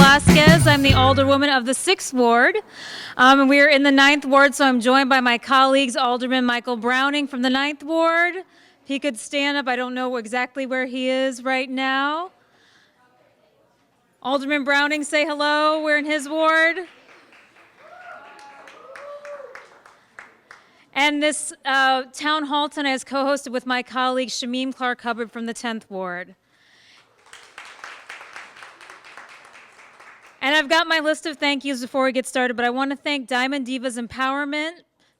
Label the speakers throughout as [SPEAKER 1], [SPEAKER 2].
[SPEAKER 1] Velasquez. I'm the Alderwoman of the 6th Ward. And we are in the 9th Ward, so I'm joined by my colleagues, Alderman Michael Browning from the 9th Ward. If he could stand up, I don't know exactly where he is right now. Alderman Browning, say hello. We're in his ward. And this town hall tonight is co-hosted with my colleague, Shamim Clark-Hubbard from the 10th Ward. And I've got my list of thank yous before we get started, but I want to thank Diamond Divas Empowerment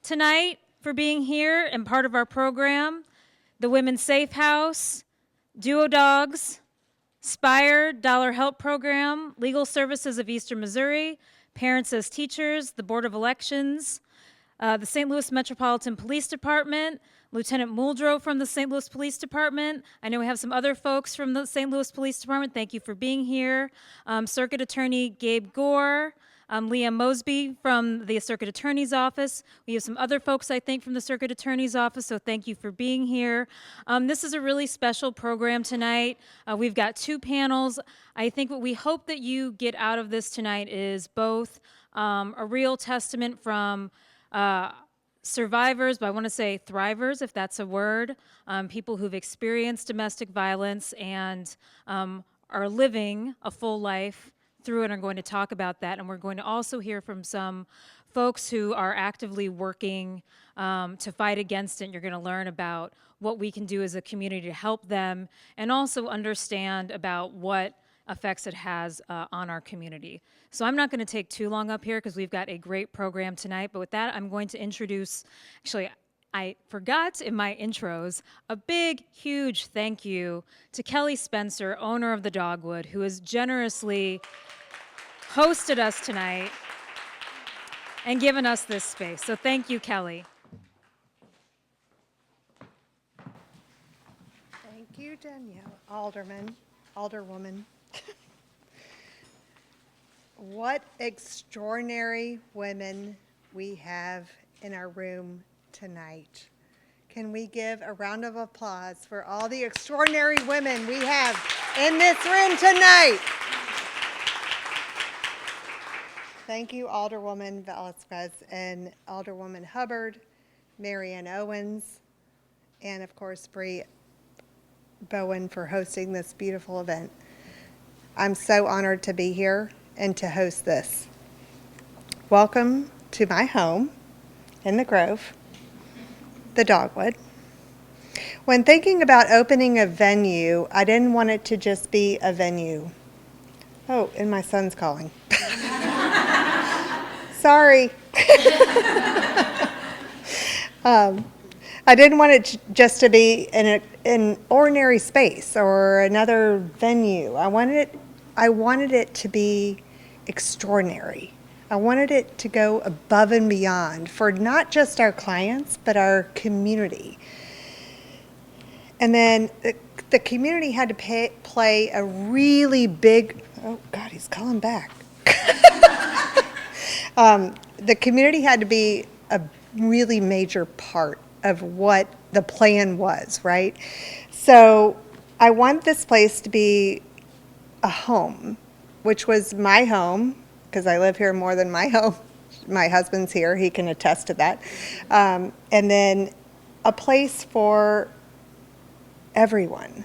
[SPEAKER 1] tonight for being here and part of our program, the Women's Safe House, Duo Dogs, Spire, Dollar Help Program, Legal Services of Eastern Missouri, Parents as Teachers, the Board of Elections, the St. Louis Metropolitan Police Department, Lieutenant Muldrow from the St. Louis Police Department. I know we have some other folks from the St. Louis Police Department. Thank you for being here. Circuit Attorney Gabe Gore, Leah Mosby from the Circuit Attorney's Office. We have some other folks, I think, from the Circuit Attorney's Office, so thank you for being here. This is a really special program tonight. We've got two panels. I think what we hope that you get out of this tonight is both a real testament from survivors, but I want to say thrivers, if that's a word, people who've experienced domestic violence and are living a full life through it, are going to talk about that. And we're going to also hear from some folks who are actively working to fight against it. And you're going to learn about what we can do as a community to help them and also understand about what effects it has on our community. So I'm not going to take too long up here because we've got a great program tonight, but with that, I'm going to introduce, actually, I forgot in my intros, a big, huge thank you to Kelly Spencer, owner of the Dogwood, who has generously hosted us tonight and given us this space. So thank you, Kelly.
[SPEAKER 2] Thank you, Danielle. Alderwoman. What extraordinary women we have in our room tonight. Can we give a round of applause for all the extraordinary women we have in this room tonight? Thank you, Alderwoman Velasquez and Alderwoman Hubbard, Marianne Owens, and of course, Bree Bowen for hosting this beautiful event. I'm so honored to be here and to host this. Welcome to my home in the Grove, the Dogwood. When thinking about opening a venue, I didn't want it to just be a venue. Oh, and my son's calling. Sorry. I didn't want it just to be an ordinary space or another venue. I wanted it to be extraordinary. I wanted it to go above and beyond for not just our clients, but our community. And then the community had to play a really big, oh God, he's calling back. The community had to be a really major part of what the plan was, right? So I want this place to be a home, which was my home, because I live here more than my home. My husband's here, he can attest to that. And then a place for everyone.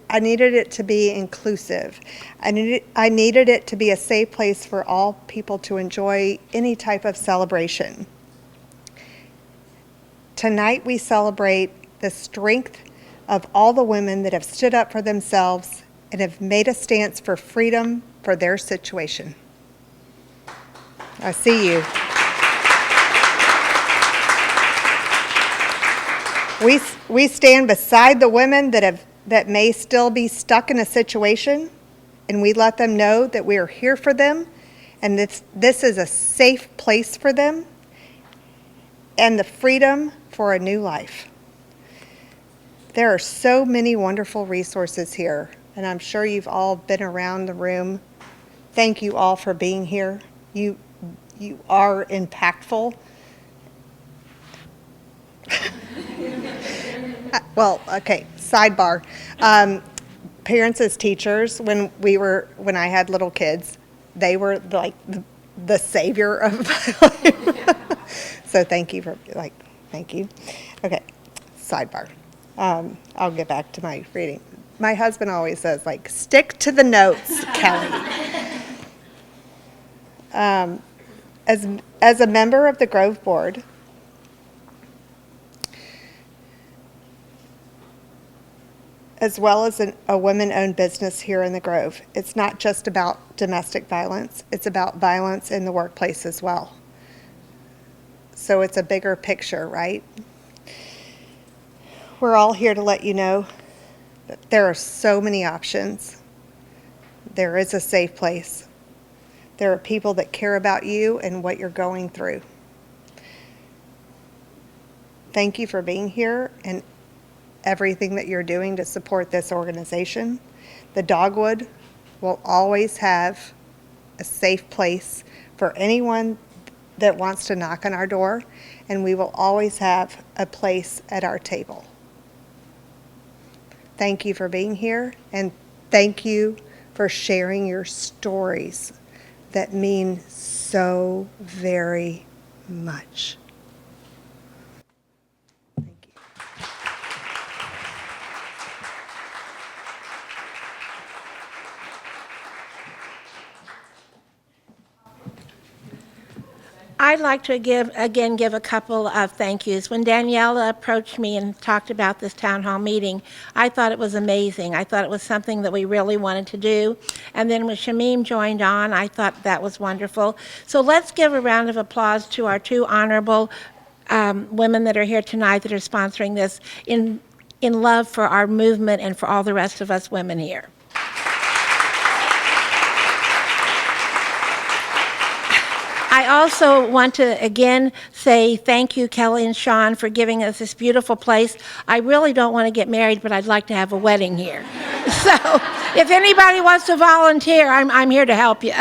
[SPEAKER 2] I needed it to be inclusive. I needed it to be a safe place for all people to enjoy any type of celebration. Tonight we celebrate the strength of all the women that have stood up for themselves and have made a stance for freedom for their situation. I see you. We stand beside the women that may still be stuck in a situation, and we let them know that we are here for them, and this is a safe place for them, and the freedom for a new life. There are so many wonderful resources here, and I'm sure you've all been around the room. Thank you all for being here. You are impactful. Well, okay, sidebar. Parents as teachers, when I had little kids, they were like the savior of my life. So thank you for, like, thank you. Okay, sidebar. I'll get back to my reading. My husband always says, like, stick to the notes, Kelly. As a member of the Grove Board, as well as a women-owned business here in the Grove, it's not just about domestic violence, it's about violence in the workplace as well. So it's a bigger picture, right? We're all here to let you know that there are so many options. There is a safe place. There are people that care about you and what you're going through. Thank you for being here and everything that you're doing to support this organization. The Dogwood will always have a safe place for anyone that wants to knock on our door, and we will always have a place at our table. Thank you for being here, and thank you for sharing your stories that mean so very much. Thank you.
[SPEAKER 3] I'd like to give a couple of thank yous. When Daniela approached me and talked about this town hall meeting, I thought it was amazing. I thought it was something that we really wanted to do. And then when Shamim joined on, I thought that was wonderful. So let's give a round of applause to our two honorable women that are here tonight that are sponsoring this in love for our movement and for all the rest of us women here. I also want to again say thank you, Kelly and Sean, for giving us this beautiful place. I really don't want to get married, but I'd like to have a wedding here. So if anybody wants to volunteer, I'm here to help you.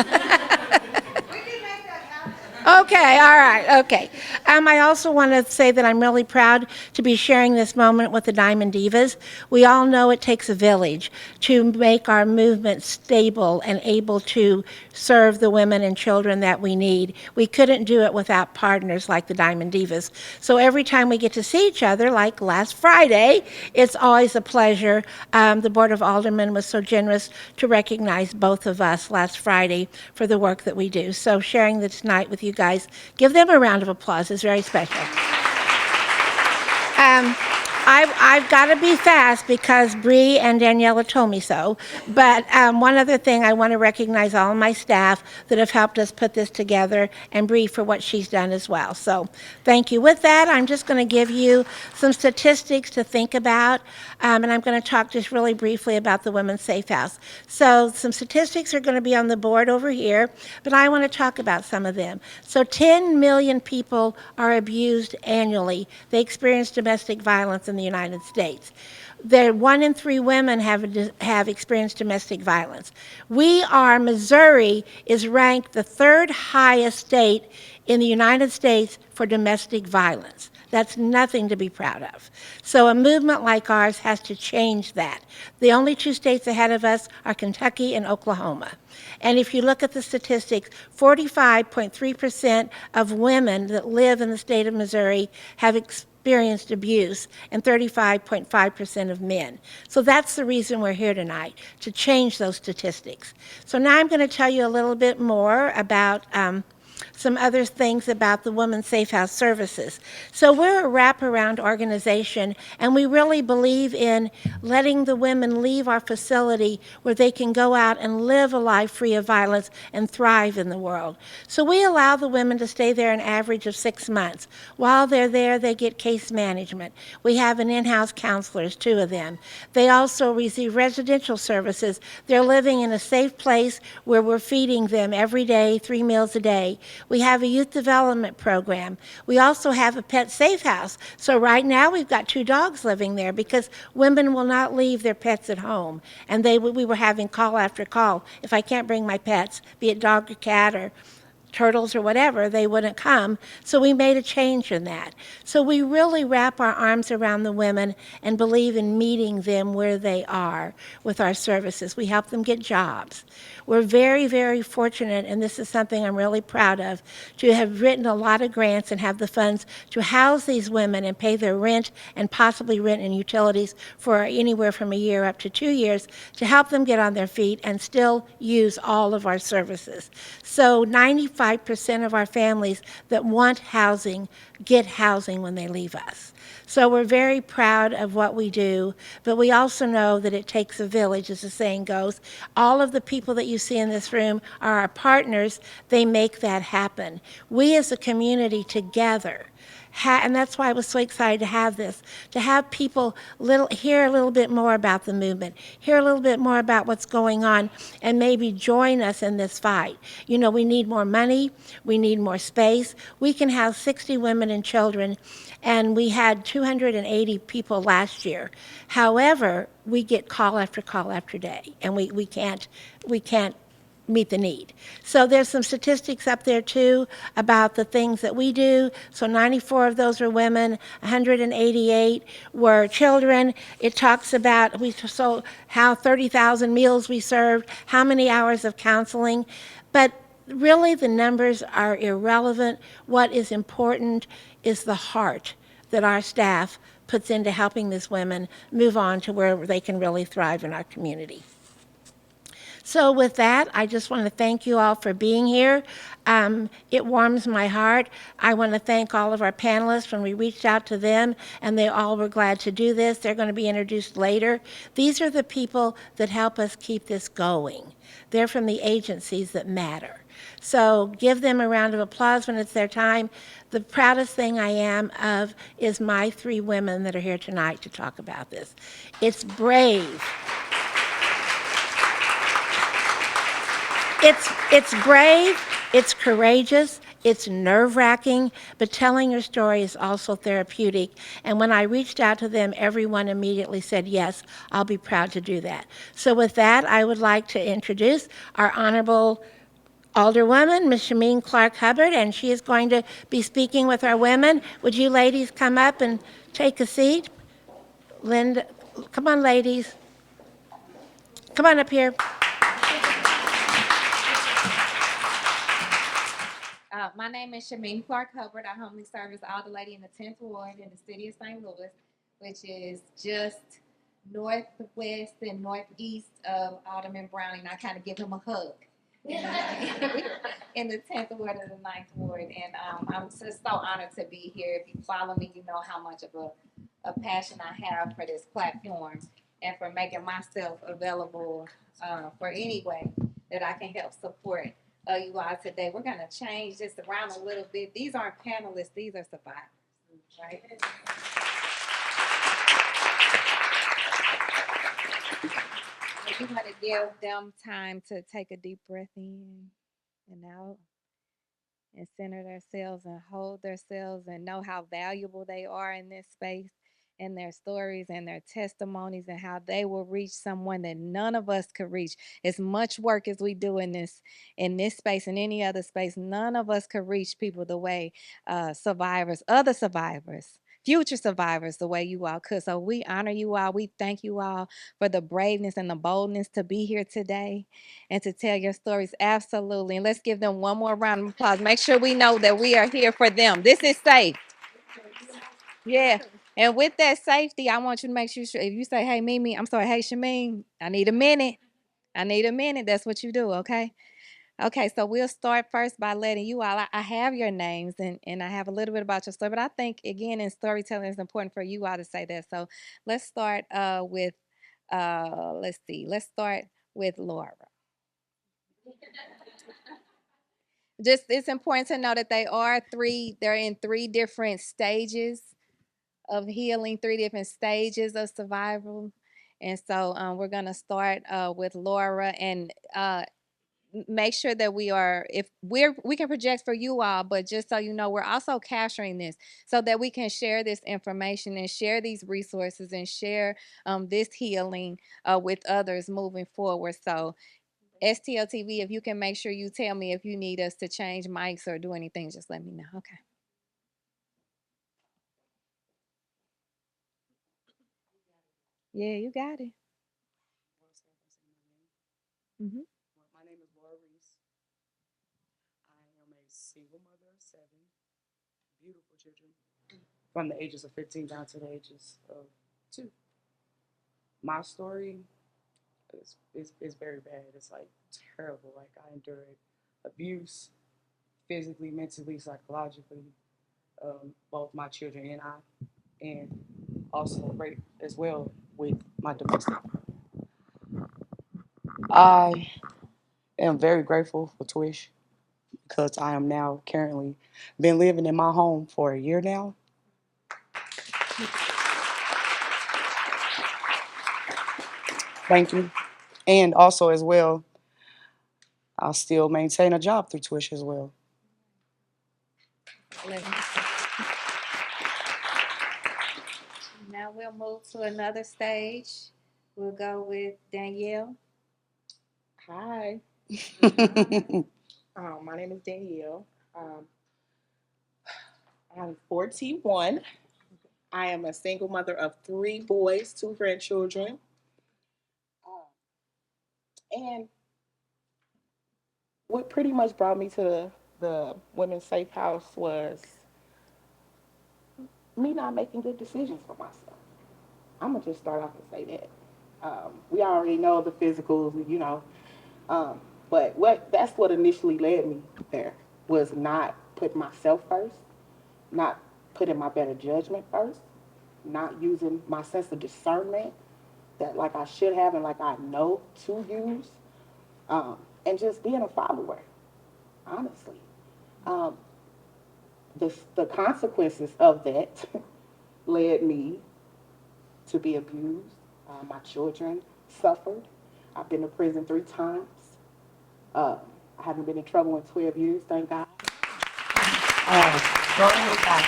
[SPEAKER 3] Okay, all right, okay. I also want to say that I'm really proud to be sharing this moment with the Diamond Divas. We all know it takes a village to make our movement stable and able to serve the women and children that we need. We couldn't do it without partners like the Diamond Divas. So every time we get to see each other, like last Friday, it's always a pleasure. The Board of Aldermen was so generous to recognize both of us last Friday for the work that we do. So sharing this night with you guys, give them a round of applause. It's very special. I've got to be fast because Bree and Daniela told me so. But one other thing, I want to recognize all of my staff that have helped us put this together, and Bree for what she's done as well. So thank you. With that, I'm just going to give you some statistics to think about, and I'm going to talk just really briefly about the Women's Safe House. So some statistics are going to be on the board over here, but I want to talk about some of them. So 10 million people are abused annually. They experience domestic violence in the United States. 1 in 3 women have experienced domestic violence. Missouri is ranked the 3rd highest state in the United States for domestic violence. That's nothing to be proud of. So a movement like ours has to change that. The only 2 states ahead of us are Kentucky and Oklahoma. And if you look at the statistics, 45.3% of women that live in the state of Missouri have experienced abuse, and 35.5% of men. So that's the reason we're here tonight, to change those statistics. So now I'm going to tell you a little bit more about some other things about the Women's Safe House services. So we're a wraparound organization, and we really believe in letting the women leave our facility where they can go out and live a life free of violence and thrive in the world. So we allow the women to stay there an average of 6 months. While they're there, they get case management. We have an in-house counselors, 2 of them. They also receive residential services. They're living in a safe place where we're feeding them every day, 3 meals a day. We have a youth development program. We also have a pet safe house. So right now we've got 2 dogs living there because women will not leave their pets at home. And we were having call after call. If I can't bring my pets, be it dog or cat or turtles or whatever, they wouldn't come. So we made a change in that. So we really wrap our arms around the women and believe in meeting them where they are with our services. We help them get jobs. We're very, very fortunate, and this is something I'm really proud of, to have written a lot of grants and have the funds to house these women and pay their rent and possibly rent and utilities for anywhere from a year up to 2 years to help them get on their feet and still use all of our services. So 95% of our families that want housing get housing when they leave us. So we're very proud of what we do, but we also know that it takes a village, as the saying goes. All of the people that you see in this room are our partners. They make that happen. We as a community together, and that's why I was so excited to have this, to have people hear a little bit more about the movement, hear a little bit more about what's going on, and maybe join us in this fight. You know, we need more money, we need more space. We can have 60 women and children, and we had 280 people last year. However, we get call after call after day, and we can't meet the need. So there's some statistics up there too about the things that we do. So 94 of those were women, 188 were children. It talks about how 30,000 meals we served, how many hours of counseling. But really the numbers are irrelevant. What is important is the heart that our staff puts into helping these women move on to where they can really thrive in our community. So with that, I just want to thank you all for being here. It warms my heart. I want to thank all of our panelists when we reached out to them, and they all were glad to do this. They're going to be introduced later. These are the people that help us keep this going. They're from the agencies that matter. So give them a round of applause when it's their time. The proudest thing I am of is my 3 women that are here tonight to talk about this. It's brave. It's brave, it's courageous, it's nerve-wracking, but telling your story is also therapeutic. And when I reached out to them, everyone immediately said, yes, I'll be proud to do that. So with that, I would like to introduce our Honorable Alderwoman, Ms. Shameen Clark Hubbard, and she is going to be speaking with our women. Would you ladies come up and take a seat? Linda, come on, ladies. Come on up here.
[SPEAKER 4] My name is Shameen Clark Hubbard. I humbly serve as Alder Lady in the 10th Ward in the city of St. Louis, which is just northwest and northeast of Alderman Browning. I kind of give him a hug in the 10th Ward of the 9th Ward. And I'm just so honored to be here. If you follow me, you know how much of a passion I have for this platform and for making myself available for any way that I can help support you all today. We're going to change this around a little bit. These aren't panelists, these are survivors, right? You want to give them time to take a deep breath in and out and center themselves and hold themselves and know how valuable they are in this space and their stories and their testimonies and how they will reach someone that none of us could reach. As much work as we do in this space and any other space, none of us could reach people the way survivors, other survivors, future survivors, the way you all could. So we honor you all. We thank you all for the braveness and the boldness to be here today and to tell your stories. Absolutely. And let's give them one more round of applause. Make sure we know that we are here for them. This is safe. Yeah. And with that safety, I want you to make sure if you say, hey, Mimi, I'm sorry, hey, Shameen, I need a minute. I need a minute. That's what you do, okay? Okay, so we'll start first by letting you all, I have your names and I have a little bit about your story, but I think, again, in storytelling, it's important for you all to say that. So let's start let's start with Laura. Just, it's important to know that they're in 3 different stages of healing, 3 different stages of survival. And so we're going to start with Laura and make sure that we can project for you all, but just so you know, we're also capturing this so that we can share this information and share these resources and share this healing with others moving forward. So STLTV, if you can make sure you tell me if you need us to change mics or do anything, just let me know. Okay. Yeah, you got it. Mm-hmm.
[SPEAKER 5] My name is Laura Reese. I am a single mother of 7 beautiful children from the ages of 15 down to the ages of 2. My story is very bad. It's like terrible. Like I endured abuse physically, mentally, psychologically, both my children and and also rape as well with my domestic. I am very grateful for Twish because I am now currently been living in my home for a year now. Thank you. And also as well, I'll still maintain a job through Twish as well.
[SPEAKER 4] Now we'll move to another stage. We'll go with Danielle.
[SPEAKER 6] Hi, my name is Danielle. I'm 41. I am a single mother of 3 boys, 2 grandchildren. And what pretty much brought me to the Women's Safe House was me not making good decisions for myself. I'm going to just start off and say that. We already know the physicals, um, but that's what initially led me there was not putting myself first, not putting my better judgment first, not using my sense of discernment that like I should have and like I know to use, and just being a follower, honestly. Um, the consequences of that led me to be abused. My children suffered. I've been to prison 3 times. I haven't been in trouble in 12 years, thank God. Growing with God.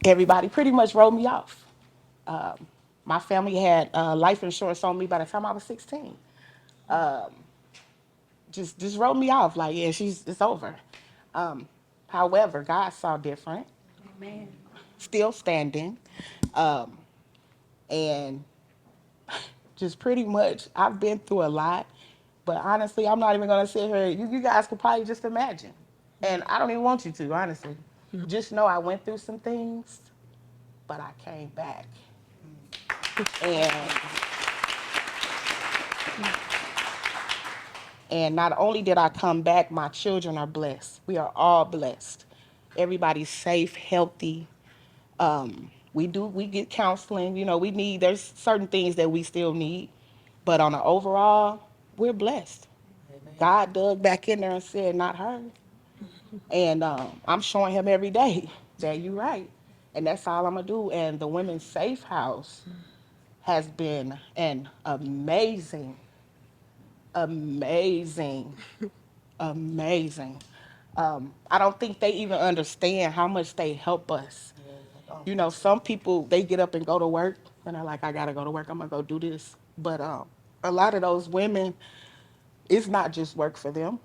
[SPEAKER 6] Everybody pretty much wrote me off. My family had life insurance on me by the time I was 16. Just wrote me off like, yeah, it's over. However, God saw different,
[SPEAKER 4] Amen.
[SPEAKER 6] still standing, and just pretty much I've been through a lot. But honestly, I'm not even gonna sit here. You guys could probably just imagine, and I don't even want you to, honestly. Just know I went through some things, but I came back, and not only did I come back, my children are blessed. We are all blessed. Everybody's safe, healthy. We get counseling. There's certain things that we still need, but on an overall, we're blessed. God dug back in there and said, not her. And I'm showing him every day that you're right. And that's all I'm going to do. And the Women's Safe House has been an amazing, amazing, amazing. I don't think they even understand how much they help us. Some people, they get up and go to work, and they're like, I got to go to work. I'm going to go do this. But a lot of those women, it's not just work for them.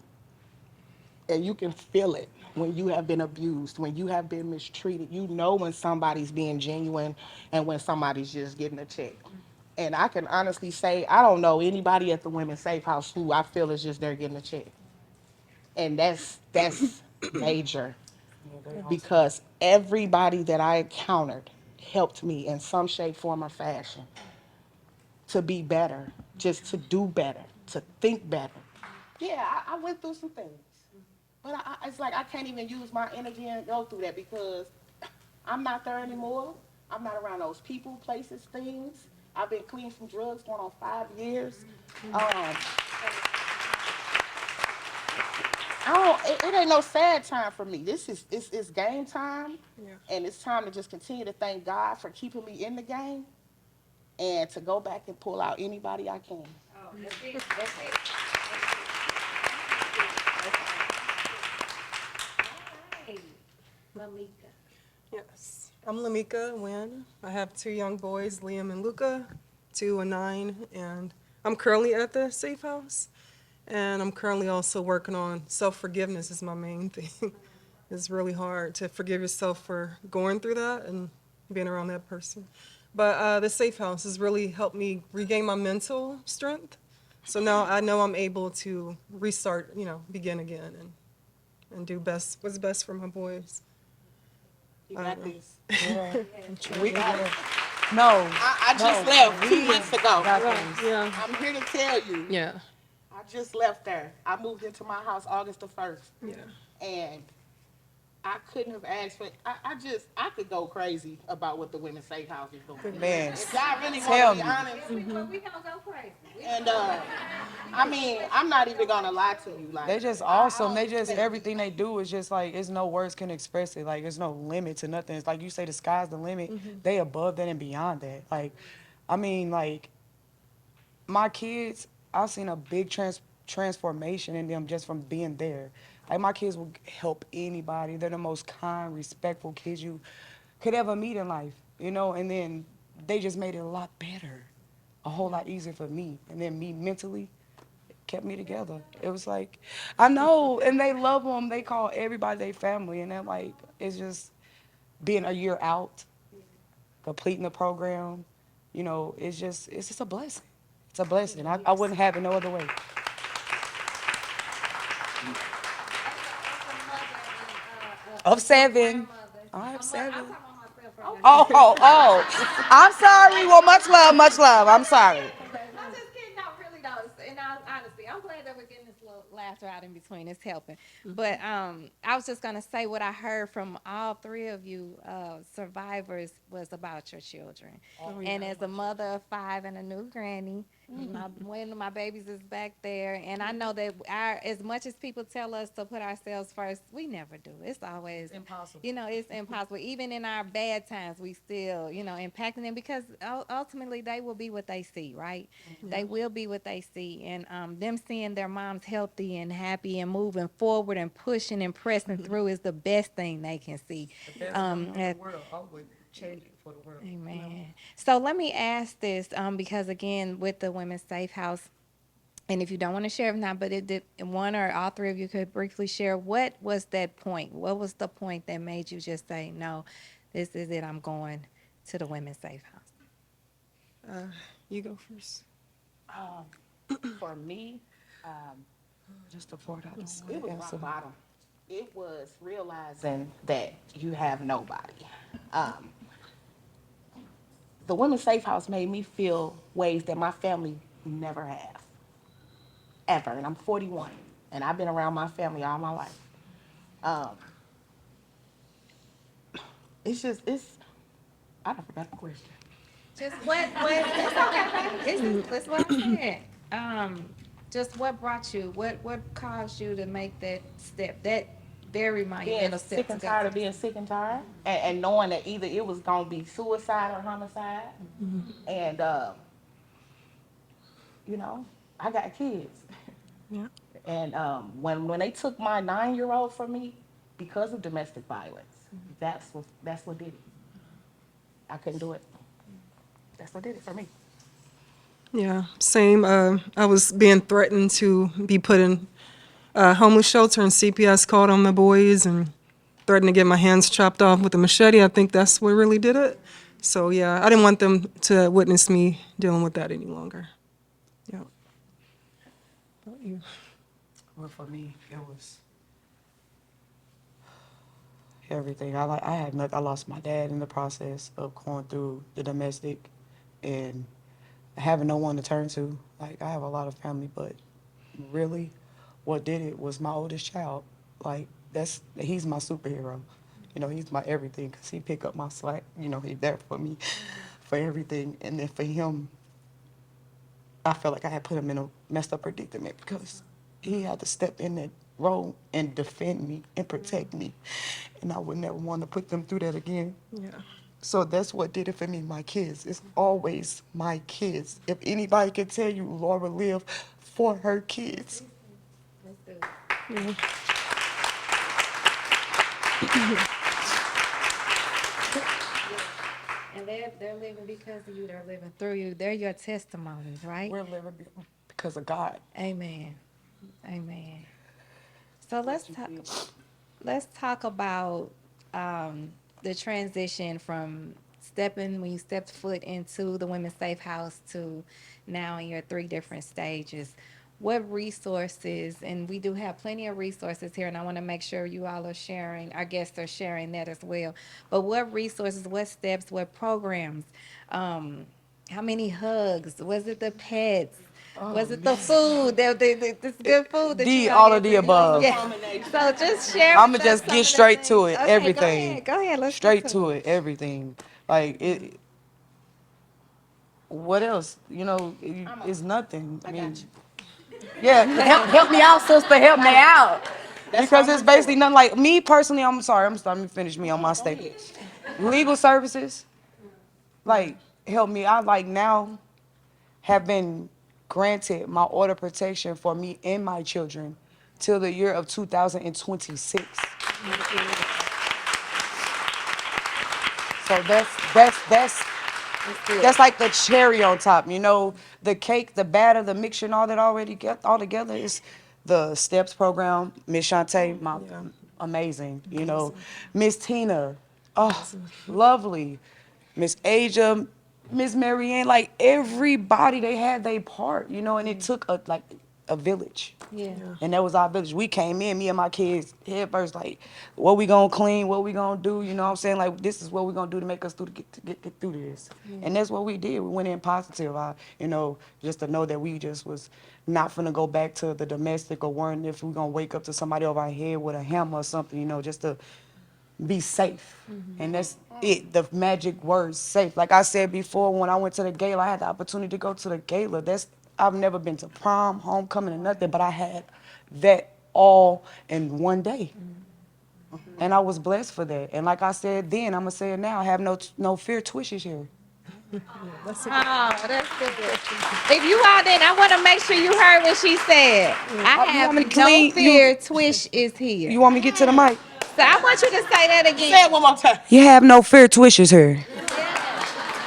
[SPEAKER 6] And you can feel it when you have been abused, when you have been mistreated. You know when somebody's being genuine and when somebody's just getting a check. And I can honestly say, I don't know anybody at the Women's Safe House who I feel is just there getting a check. And that's major because everybody that I encountered helped me in some shape, form, or fashion to be better, just to do better, to think better. Yeah, I went through some things. But it's like I can't even use my energy and go through that because I'm not there anymore. I'm not around those people, places, things. I've been clean from drugs going on 5 years. It ain't no sad time for me. It's game time, and it's time to just continue to thank God for keeping me in the game, and to go back and pull out anybody I can.
[SPEAKER 4] Oh, that's it. That's it. All right. Lamika.
[SPEAKER 7] Yes. I'm Lamika Wynn. I have 2 young boys, Liam and Luca. 2 and 9, and I'm currently at the Safe House, and I'm currently also working on self-forgiveness is my main thing. It's really hard to forgive yourself for going through that and being around that person. But the Safe House has really helped me regain my mental strength. So now I know I'm able to restart, begin again and do what's best for my boys.
[SPEAKER 6] You
[SPEAKER 7] I
[SPEAKER 6] got
[SPEAKER 7] don't know.
[SPEAKER 6] this.
[SPEAKER 8] We no.
[SPEAKER 6] I just left 2 weeks ago.
[SPEAKER 7] Yeah,
[SPEAKER 6] I'm here to tell you.
[SPEAKER 7] yeah,
[SPEAKER 6] I just left there. I moved into my house August the 1st.
[SPEAKER 7] yeah.
[SPEAKER 6] And I couldn't have asked for I could go crazy about what the Women's Safe House is doing.
[SPEAKER 8] Man,
[SPEAKER 6] If y'all really
[SPEAKER 8] tell
[SPEAKER 6] want to be
[SPEAKER 8] me.
[SPEAKER 6] honest,
[SPEAKER 4] We gonna go crazy.
[SPEAKER 6] and I mean, I'm not even gonna lie to you. Like
[SPEAKER 8] They just awesome. They just everything they do is just like it's no words can express it. Like there's no limit to nothing. It's like you say the sky's the limit. They above that and beyond that. Like, I mean, like my kids, I've seen a big transformation in them just from being there. Like my kids will help anybody. They're the most kind, respectful kids you could ever meet in life, and then they just made it a lot better, a whole lot easier for me. And then me mentally kept me together. It was like, I know, and they love them. They call everybody their family, and they're like, it's just being a year out, completing the program, it's just a blessing. It's a blessing. I wouldn't have it no other way. Of 7. I have 7. Oh. I'm sorry. Well, much love, much love. I'm sorry.
[SPEAKER 4] I'm just kidding. No, really though. In all honesty, I'm glad that we're getting this little laughter out in between. It's helping. But I was just gonna say what I heard from all 3 of you survivors was about your children. And as a mother of 5 and a new granny, one of my babies is back there, and I know that as much as people tell us to put ourselves first, we never do. It's always
[SPEAKER 8] Impossible.
[SPEAKER 4] it's impossible. Even in our bad times, we still, impacting them because ultimately they will be what they see, right? They will be what they see, and them seeing their moms healthy and happy and moving forward and pushing and pressing through is the best thing they can see. At-
[SPEAKER 8] world. I would change it for the world.
[SPEAKER 4] Amen. So let me ask this, because again, with the Women's Safe House, and if you don't want to share, if not, but it did, one or all 3 of you could briefly share, what was that point? What was the point that made you just say, no, this is it, I'm going to the Women's Safe House?
[SPEAKER 7] You go first.
[SPEAKER 6] for me,
[SPEAKER 8] Just to pour it out.
[SPEAKER 6] it was rock bottom. It was realizing that you have nobody. The Women's Safe House made me feel ways that my family never have, ever. And I'm 41, and I've been around my family all my life. I don't forgot the question.
[SPEAKER 4] Just it's okay, baby. That's what I said. Just what brought you, what caused you to make that step, that very
[SPEAKER 6] Being
[SPEAKER 4] monumental step
[SPEAKER 6] sick
[SPEAKER 4] to
[SPEAKER 6] and
[SPEAKER 4] go?
[SPEAKER 6] tired of being sick and tired, and knowing that either it was gonna be suicide or homicide, and I got kids,
[SPEAKER 7] Yeah.
[SPEAKER 6] and when they took my 9-year-old from me because of domestic violence, that's what did it. I couldn't do it. That's what did it for me.
[SPEAKER 7] Yeah, same. I was being threatened to be put in a homeless shelter, and CPS called on the boys and threatened to get my hands chopped off with a machete. I think that's what really did it. So yeah, I didn't want them to witness me dealing with that any longer. Yeah. How about you?
[SPEAKER 8] Well, for me, it was everything. I had nothing. I lost my dad in the process of going through the domestic, and having no one to turn to. Like I have a lot of family, but really, what did it was my oldest child. Like he's my superhero. He's my everything because he pick up my slack. He's there for me, for everything. And then for him, I felt like I had put him in a messed up predicament because he had to step in that role and defend me and protect me. And I would never want to put them through that again.
[SPEAKER 7] Yeah.
[SPEAKER 8] So that's what did it for me, my kids. It's always my kids. If anybody can tell you, Laura lived for her kids.
[SPEAKER 4] And they're living because of you. They're living through you. They're your testimonies, right?
[SPEAKER 8] We're living because of God.
[SPEAKER 4] Amen. Amen. So let's talk about the transition from when you stepped foot into the Women's Safe House to now in your 3 different stages. What resources, and we do have plenty of resources here, and I want to make sure you all are sharing, our guests are sharing that as well. But what resources, what steps, what programs, how many hugs? Was it the pets? Was it the food? This good food that you all
[SPEAKER 8] All
[SPEAKER 4] get
[SPEAKER 8] of the
[SPEAKER 4] to
[SPEAKER 8] above.
[SPEAKER 4] Yeah. So just share
[SPEAKER 8] I'ma
[SPEAKER 4] with us
[SPEAKER 8] just
[SPEAKER 4] some
[SPEAKER 8] get
[SPEAKER 4] of the
[SPEAKER 8] straight to
[SPEAKER 4] things.
[SPEAKER 8] it,
[SPEAKER 4] Okay,
[SPEAKER 8] everything.
[SPEAKER 4] Go ahead. Let's
[SPEAKER 8] Straight
[SPEAKER 4] get
[SPEAKER 8] to it, everything. Like it. What else? It's nothing. I mean, yeah, help me out, sister. Help me out. Because it's basically nothing. Like me personally, I'm sorry. I'm starting to finish me on my statement. Legal services, like help me. I like now have been granted my order of protection for me and my children till the year of 2026. So that's like the cherry on top. The cake, the batter, the mixture, and all that already get all together is the STEPS program. Miss Shantae, my amazing. Miss Tina, oh, lovely. Miss Asia, Miss Marianne, like everybody, they had their part. And it took a village.
[SPEAKER 4] Yeah.
[SPEAKER 8] And that was our village. We came in, me and my kids, head first, like, what we gonna clean, what we gonna do, you know what I'm saying? Like, this is what we gonna do to make us get through this. And that's what we did. We went in positive. Just to know that we just was not finna go back to the domestic or worrying if we gonna wake up to somebody over our head with a hammer or something, just to be safe. And that's it, the magic word, safe. Like I said before, when I went to the gala, I had the opportunity to go to the gala. I've never been to prom, homecoming, or nothing, but I had that all in one day. And I was blessed for that. And like I said then, I'm gonna say it now, I have no fear twishes here.
[SPEAKER 4] Oh, that's good. If you all didn't, I want to make sure you heard what she said. I
[SPEAKER 8] You
[SPEAKER 4] have
[SPEAKER 8] want me to
[SPEAKER 4] no
[SPEAKER 8] clean?
[SPEAKER 4] fear. Twish is here.
[SPEAKER 8] You want me to get to the mic?
[SPEAKER 4] So I want you to say that again.
[SPEAKER 5] One more time.
[SPEAKER 8] You have no fear twishes here.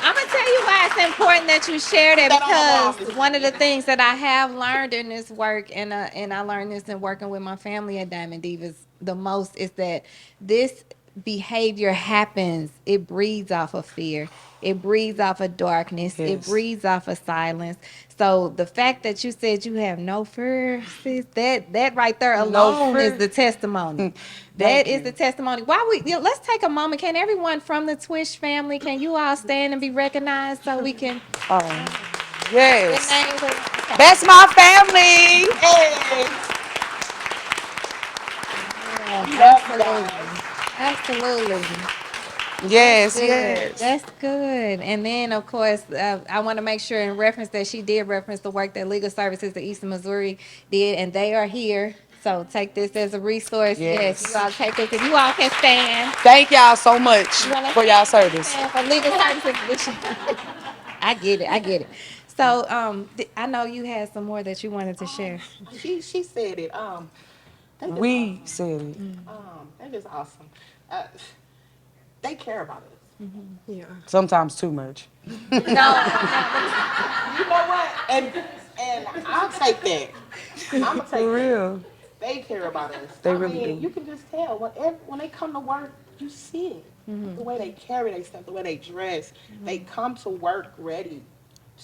[SPEAKER 4] I'm gonna tell you why it's important that you share that, because one of the things that I have learned in this work, and I learned this in working with my family at Diamond Divas the most, is that this behavior happens. It breeds off of fear. It breeds off of darkness. It
[SPEAKER 8] Yes.
[SPEAKER 4] breeds off of silence. So the fact that you said you have no fear, sis, that right there alone
[SPEAKER 8] fear.
[SPEAKER 4] is the testimony. That
[SPEAKER 8] Thank
[SPEAKER 4] is
[SPEAKER 8] you.
[SPEAKER 4] the testimony. Let's take a moment. Can everyone from the Twish family, can you all stand and be recognized so we can
[SPEAKER 8] Yes.
[SPEAKER 4] get names? Okay.
[SPEAKER 8] That's my family. Hey.
[SPEAKER 4] Absolutely.
[SPEAKER 8] Yes,
[SPEAKER 4] Good.
[SPEAKER 8] yes.
[SPEAKER 4] That's good. And then, of course, I want to make sure in reference that she did reference the work that Legal Services of Eastern Missouri did, and they are here. So take this as a resource.
[SPEAKER 8] Yes.
[SPEAKER 4] You all take this. If you all can stand.
[SPEAKER 8] Thank y'all so much for y'all service.
[SPEAKER 4] Stand for Legal Services. I get it. So I know you had some more that you wanted to share.
[SPEAKER 6] She said it.
[SPEAKER 8] We said it.
[SPEAKER 6] That is awesome. They care about us.
[SPEAKER 7] Yeah.
[SPEAKER 8] Sometimes too much.
[SPEAKER 6] You know what? And I'll take that. I'm gonna take
[SPEAKER 8] For real.
[SPEAKER 6] that. They care about us.
[SPEAKER 8] They really do.
[SPEAKER 6] You can just tell when they come to work, you see it. The way they carry themselves, the way they dress. They come to work ready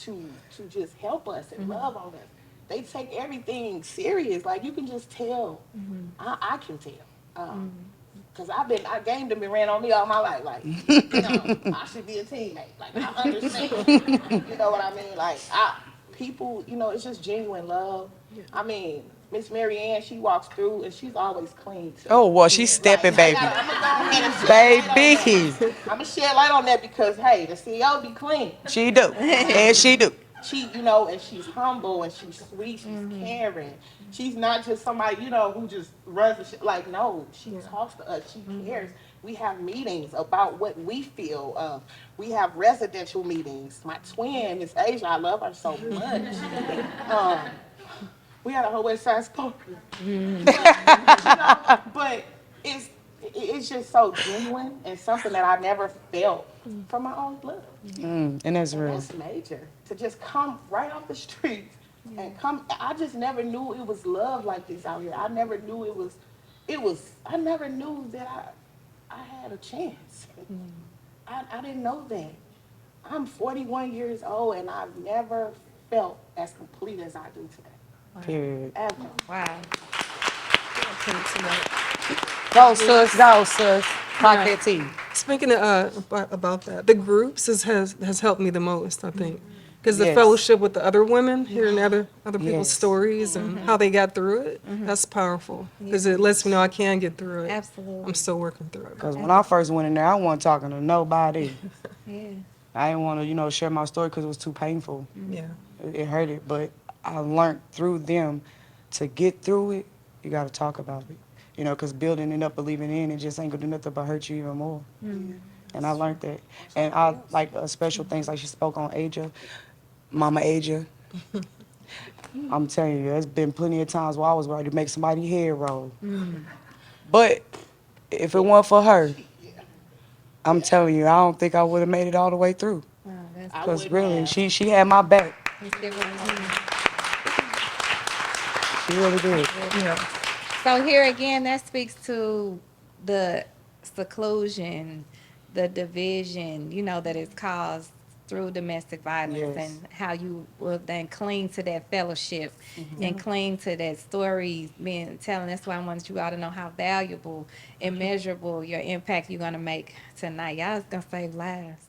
[SPEAKER 6] to just help us and love on us. They take everything serious. Like you can just tell. I can tell. Cause I gamed them and ran on me all my life. Like, I should be a teammate. Like, I understand. You know what I mean? Like, people, it's just genuine love. I mean, Miss Marianne, she walks through and she's always clean too.
[SPEAKER 8] Oh, well, she's stepping, baby.
[SPEAKER 6] I'm gonna go ahead and shed light on
[SPEAKER 8] Baby.
[SPEAKER 6] that. I'm gonna shed light on that because hey, the CEO be clean.
[SPEAKER 8] She do. And she do.
[SPEAKER 6] She, and she's humble and she's sweet, she's caring. She's not just somebody, who just runs the shit. Like, no, she talks to us, she cares. We have meetings about what we feel. We have residential meetings. My twin, Miss Asia, I love her so much. We had a whole West Side story. But it's just so genuine and something that I never felt from my own blood.
[SPEAKER 8] And that's
[SPEAKER 6] And
[SPEAKER 8] real.
[SPEAKER 6] that's major. To just come right off the street and come. I just never knew it was love like this out here. I never knew I never knew that I had a chance. I didn't know that. I'm 41 years old and I've never felt as complete as I do today.
[SPEAKER 8] Period.
[SPEAKER 6] Ever.
[SPEAKER 4] Wow.
[SPEAKER 8] Go, sis. Go, sis. Clock that tea.
[SPEAKER 7] Speaking about that, the groups has helped me the most, I think. Because the
[SPEAKER 8] Yes.
[SPEAKER 7] fellowship with the other women, hearing other people's
[SPEAKER 8] Yes.
[SPEAKER 7] stories and how they got through it, that's powerful. Because it lets me know I can get through it.
[SPEAKER 4] Absolutely.
[SPEAKER 7] I'm still working through it.
[SPEAKER 8] Because when I first went in there, I wasn't talking to nobody.
[SPEAKER 4] Yeah.
[SPEAKER 8] I didn't want to, share my story because it was too painful.
[SPEAKER 7] Yeah.
[SPEAKER 8] It hurted, but I learned through them to get through it, you got to talk about it. Because building it up, believing in it just ain't going to do nothing but hurt you even more. And I learned that. And I like special things like she spoke on Aja, Mama Aja. I'm telling you, there's been plenty of times where I was ready to make somebody's head roll. But if it weren't for her, I'm telling you, I don't think I would have made it all the way through.
[SPEAKER 4] Wow, that's
[SPEAKER 6] I
[SPEAKER 8] Because
[SPEAKER 6] wouldn't
[SPEAKER 8] really,
[SPEAKER 6] have.
[SPEAKER 8] she had my back.
[SPEAKER 4] different.
[SPEAKER 8] She really did.
[SPEAKER 7] Yeah.
[SPEAKER 4] So here again, that speaks to the seclusion, the division, that is caused through domestic violence,
[SPEAKER 8] Yes.
[SPEAKER 4] and how you will then cling to that fellowship and cling to that story being telling. That's why I wanted you all to know how valuable and measurable your impact you're gonna make tonight. Y'all's gonna save lives.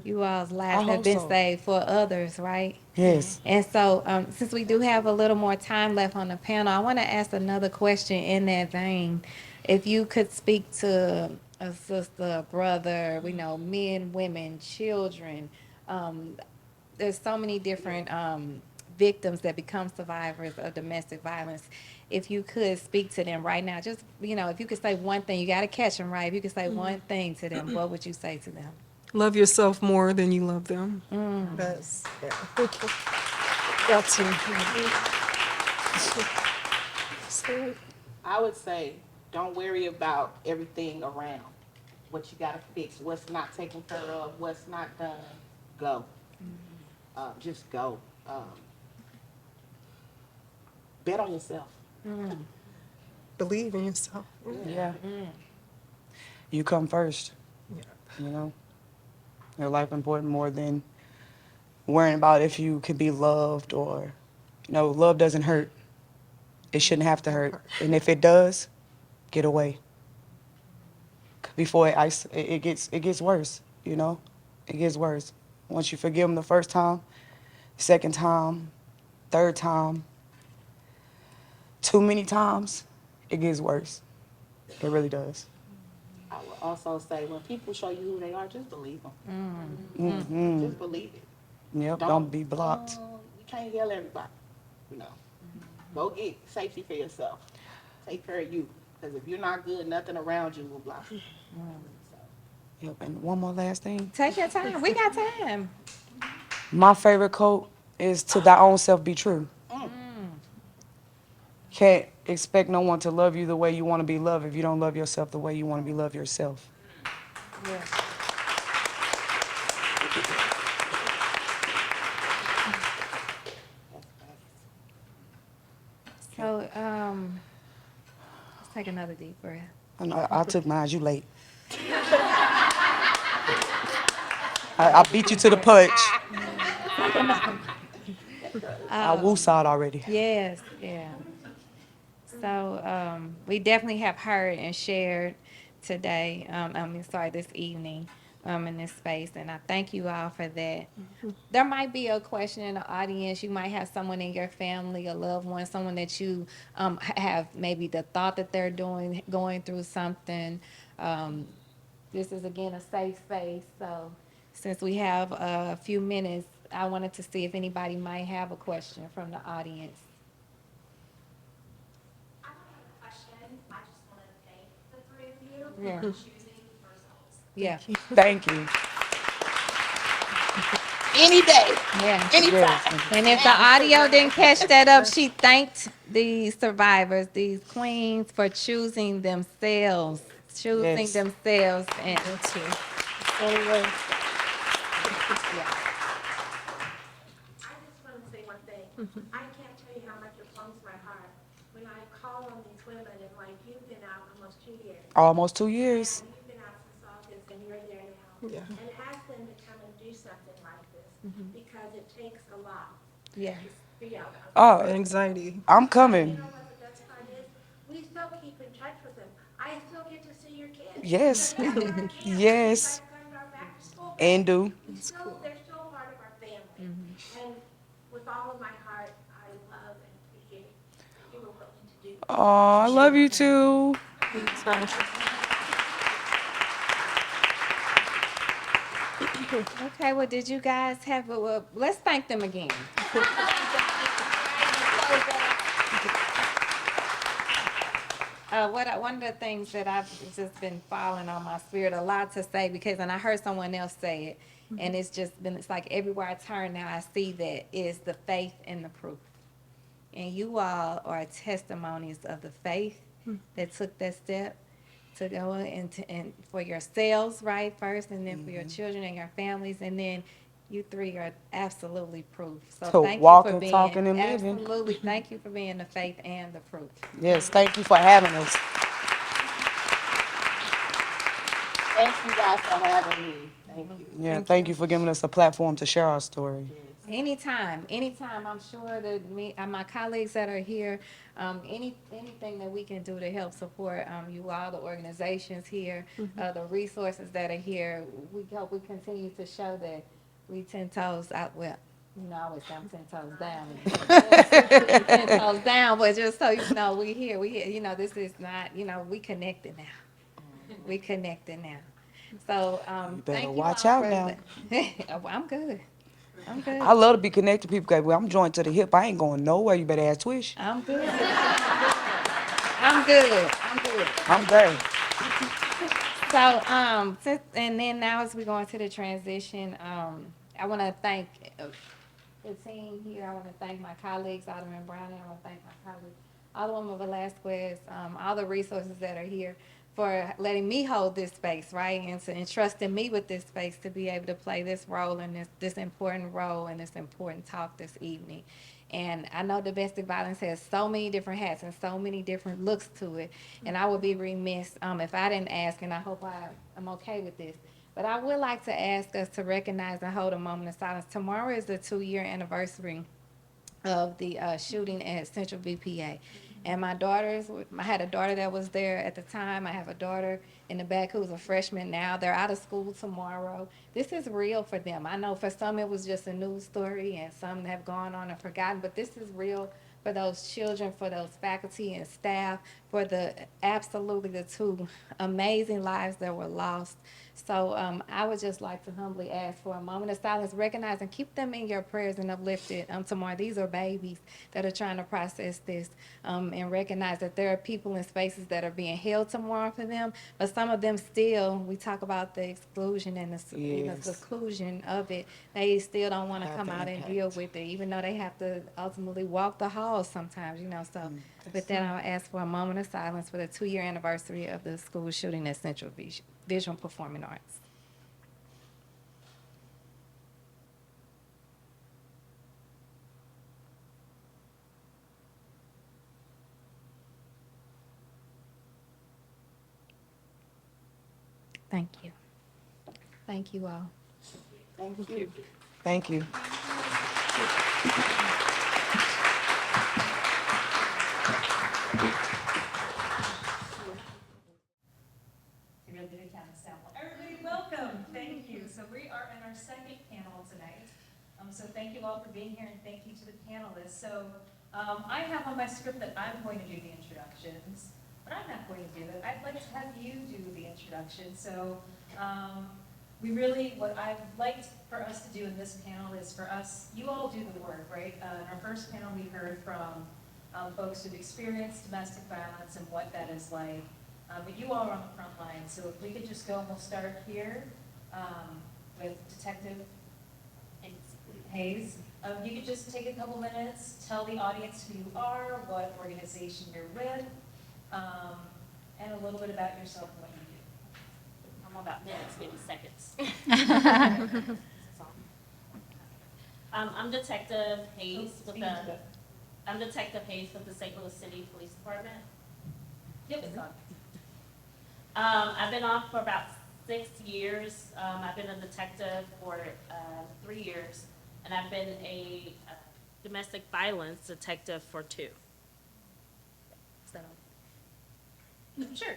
[SPEAKER 4] You all's lives
[SPEAKER 8] I
[SPEAKER 4] have
[SPEAKER 8] hope
[SPEAKER 4] been
[SPEAKER 8] so.
[SPEAKER 4] saved for others, right?
[SPEAKER 8] Yes.
[SPEAKER 4] And so, since we do have a little more time left on the panel, I want to ask another question in that vein. If you could speak to a sister, a brother, men, women, children, there's so many different victims that become survivors of domestic violence. If you could speak to them right now, just, if you could say one thing, you got to catch them right. If you could say one thing to them, what would you say to them?
[SPEAKER 7] Love yourself more than you love them. That's, yeah. That's it.
[SPEAKER 6] I would say, don't worry about everything around. What you gotta fix, what's not taken care of, what's not done. Go. Just go. Bet on yourself.
[SPEAKER 7] Believe in yourself.
[SPEAKER 8] Yeah. You come first. Your life important more than worrying about if you can be loved or, love doesn't hurt. It shouldn't have to hurt. And if it does, get away. Before it gets worse, It gets worse. Once you forgive them the first time, second time, third time, too many times, it gets worse. It really does.
[SPEAKER 6] I will also say, when people show you who they are, just believe them.
[SPEAKER 8] Mm-hmm.
[SPEAKER 6] Just believe it.
[SPEAKER 8] Yep, don't be blocked.
[SPEAKER 6] You can't yell at everybody. Go get safety for yourself. Take care of you. Because if you're not good, nothing around you will block you.
[SPEAKER 8] Yep, and one more last thing.
[SPEAKER 4] Take your time. We got time.
[SPEAKER 8] My favorite quote is to thy own self be true. Can't expect no one to love you the way you want to be loved if you don't love yourself the way you want to be loved yourself.
[SPEAKER 4] So, let's take another deep breath.
[SPEAKER 8] I took mine, you late. I beat you to the punch. I woosawed already.
[SPEAKER 4] Yes, yeah. So, we definitely have heard and shared today, this evening, in this space, and I thank you all for that. There might be a question in the audience. You might have someone in your family, a loved one, someone that you have maybe the thought that they're going through something. This is again a safe space. So since we have a few minutes, I wanted to see if anybody might have a question from the audience.
[SPEAKER 9] I don't have a question. I just want to thank the three of you
[SPEAKER 4] Yeah.
[SPEAKER 9] for choosing yourselves.
[SPEAKER 4] Yeah,
[SPEAKER 8] Thank you.
[SPEAKER 6] Any day.
[SPEAKER 4] yeah.
[SPEAKER 6] Anytime.
[SPEAKER 4] And if the audio didn't catch that up, she thanked these survivors, these queens, for choosing themselves, choosing
[SPEAKER 8] Yes.
[SPEAKER 4] themselves and
[SPEAKER 3] I just want to say one thing. I can't tell you how much it warms my heart when I call on these women and like, you've been out almost 2 years.
[SPEAKER 8] Almost 2 years.
[SPEAKER 3] And you've been out since August and you're there now.
[SPEAKER 7] Yeah.
[SPEAKER 3] And ask them to come and do something like this because it takes a lot.
[SPEAKER 4] yeah.
[SPEAKER 3] For y'all.
[SPEAKER 8] Oh,
[SPEAKER 7] Anxiety.
[SPEAKER 8] I'm
[SPEAKER 3] You
[SPEAKER 8] coming.
[SPEAKER 3] know what the best part is? We still keep in touch with them. I still get to see your kids.
[SPEAKER 8] Yes.
[SPEAKER 3] They're at our camp.
[SPEAKER 8] Yes.
[SPEAKER 3] You guys come to our back to school.
[SPEAKER 8] And do.
[SPEAKER 3] They're still part of our family. And with all of my heart, I love and appreciate what you were willing to do.
[SPEAKER 8] Oh, I love you too.
[SPEAKER 4] Okay, well, did you guys have, well, let's thank them again. One of the things that I've just been falling on my spirit a lot to say because, and I heard someone else say it, and it's just been, it's like everywhere I turn now, I see that is the faith and the proof. And you all are testimonies of the faith that took that step to go into, and for yourselves, right, first, and then for your children and your families, and then you three are absolutely proof. So
[SPEAKER 8] To
[SPEAKER 4] thank you
[SPEAKER 8] walk
[SPEAKER 4] for
[SPEAKER 8] and
[SPEAKER 4] being,
[SPEAKER 8] talking and living.
[SPEAKER 4] absolutely, thank you for being the faith and the proof.
[SPEAKER 8] Yes, thank you for having us.
[SPEAKER 6] Thank you guys for having me. Thank you.
[SPEAKER 8] Yeah, thank you for giving us a platform to share our story.
[SPEAKER 4] Anytime, I'm sure that me and my colleagues that are here, anything that we can do to help support, you all, the organizations here, the resources that are here, we hope we continue to show that we 10 toes out, well, you know, I always say I'm 10 toes down. 10 toes down, but just so you know, we here, you know, this is not, you know, we connected now. We connected now. So,
[SPEAKER 8] You better
[SPEAKER 4] thank you
[SPEAKER 8] watch
[SPEAKER 4] all
[SPEAKER 8] out
[SPEAKER 4] for
[SPEAKER 8] now.
[SPEAKER 4] I'm good. I'm good.
[SPEAKER 8] I love to be connected to people. 'Cause I'm joined to the hip. I ain't going nowhere. You better ask Twish.
[SPEAKER 4] I'm good. I'm good. I'm good.
[SPEAKER 8] I'm there.
[SPEAKER 4] So, and then now as we go into the transition, I want to thank the team here. I want to thank my colleagues, Alderman Brown, and I want to thank my colleagues, Alderwoman Velasquez, all the resources that are here for letting me hold this space, right, and to entrusting me with this space to be able to play this role and this important role and this important talk this evening. And I know domestic violence has so many different hats and so many different looks to it. And I would be remiss if I didn't ask, and I hope I'm okay with this. But I would like to ask us to recognize and hold a moment of silence. Tomorrow is the 2-year anniversary of the shooting at Central BPA. And I had a daughter that was there at the time. I have a daughter in the back who's a freshman now. They're out of school tomorrow. This is real for them. I know for some it was just a news story and some have gone on and forgotten, but this is real for those children, for those faculty and staff, for the 2 amazing lives that were lost. So I would just like to humbly ask for a moment of silence, recognize and keep them in your prayers and uplifted tomorrow. These are babies that are trying to process this and recognize that there are people in spaces that are being held tomorrow for them, but some of them still, we talk about the exclusion and the seclusion of it, they still don't want to come out and deal with it, even though they have to ultimately walk the halls sometimes, you know. So with that, I'll ask for a moment of silence for the 2-year anniversary of the school shooting at Central Visual Performing Arts. Thank you. Thank you all.
[SPEAKER 6] Thank you.
[SPEAKER 8] Thank you.
[SPEAKER 1] Everybody, welcome. Thank you. So we are in our second panel tonight. So thank you all for being here, and thank you to the panelists. So I have on my script that I'm going to do the introductions, but I'm not going to do it. I'd like to have you do the introduction. So what I'd like for us to do in this panel is for us, you all do the work, right? In our first panel, we heard from folks who've experienced domestic violence and what that is like. But you all are on the front line, so if we could just go and we'll start here with Detective Hayes. You could just take a couple minutes, tell the audience who you are, what organization you're with, and a little bit about yourself and what you do.
[SPEAKER 10] talking about minutes, maybe seconds. I'm Detective Hayes with the St. Louis City Police Department. Yep, it's on. I've been on for about 6 years. I've been a detective for 3 years, and I've been a domestic violence detective for 2. Is that on? Sure.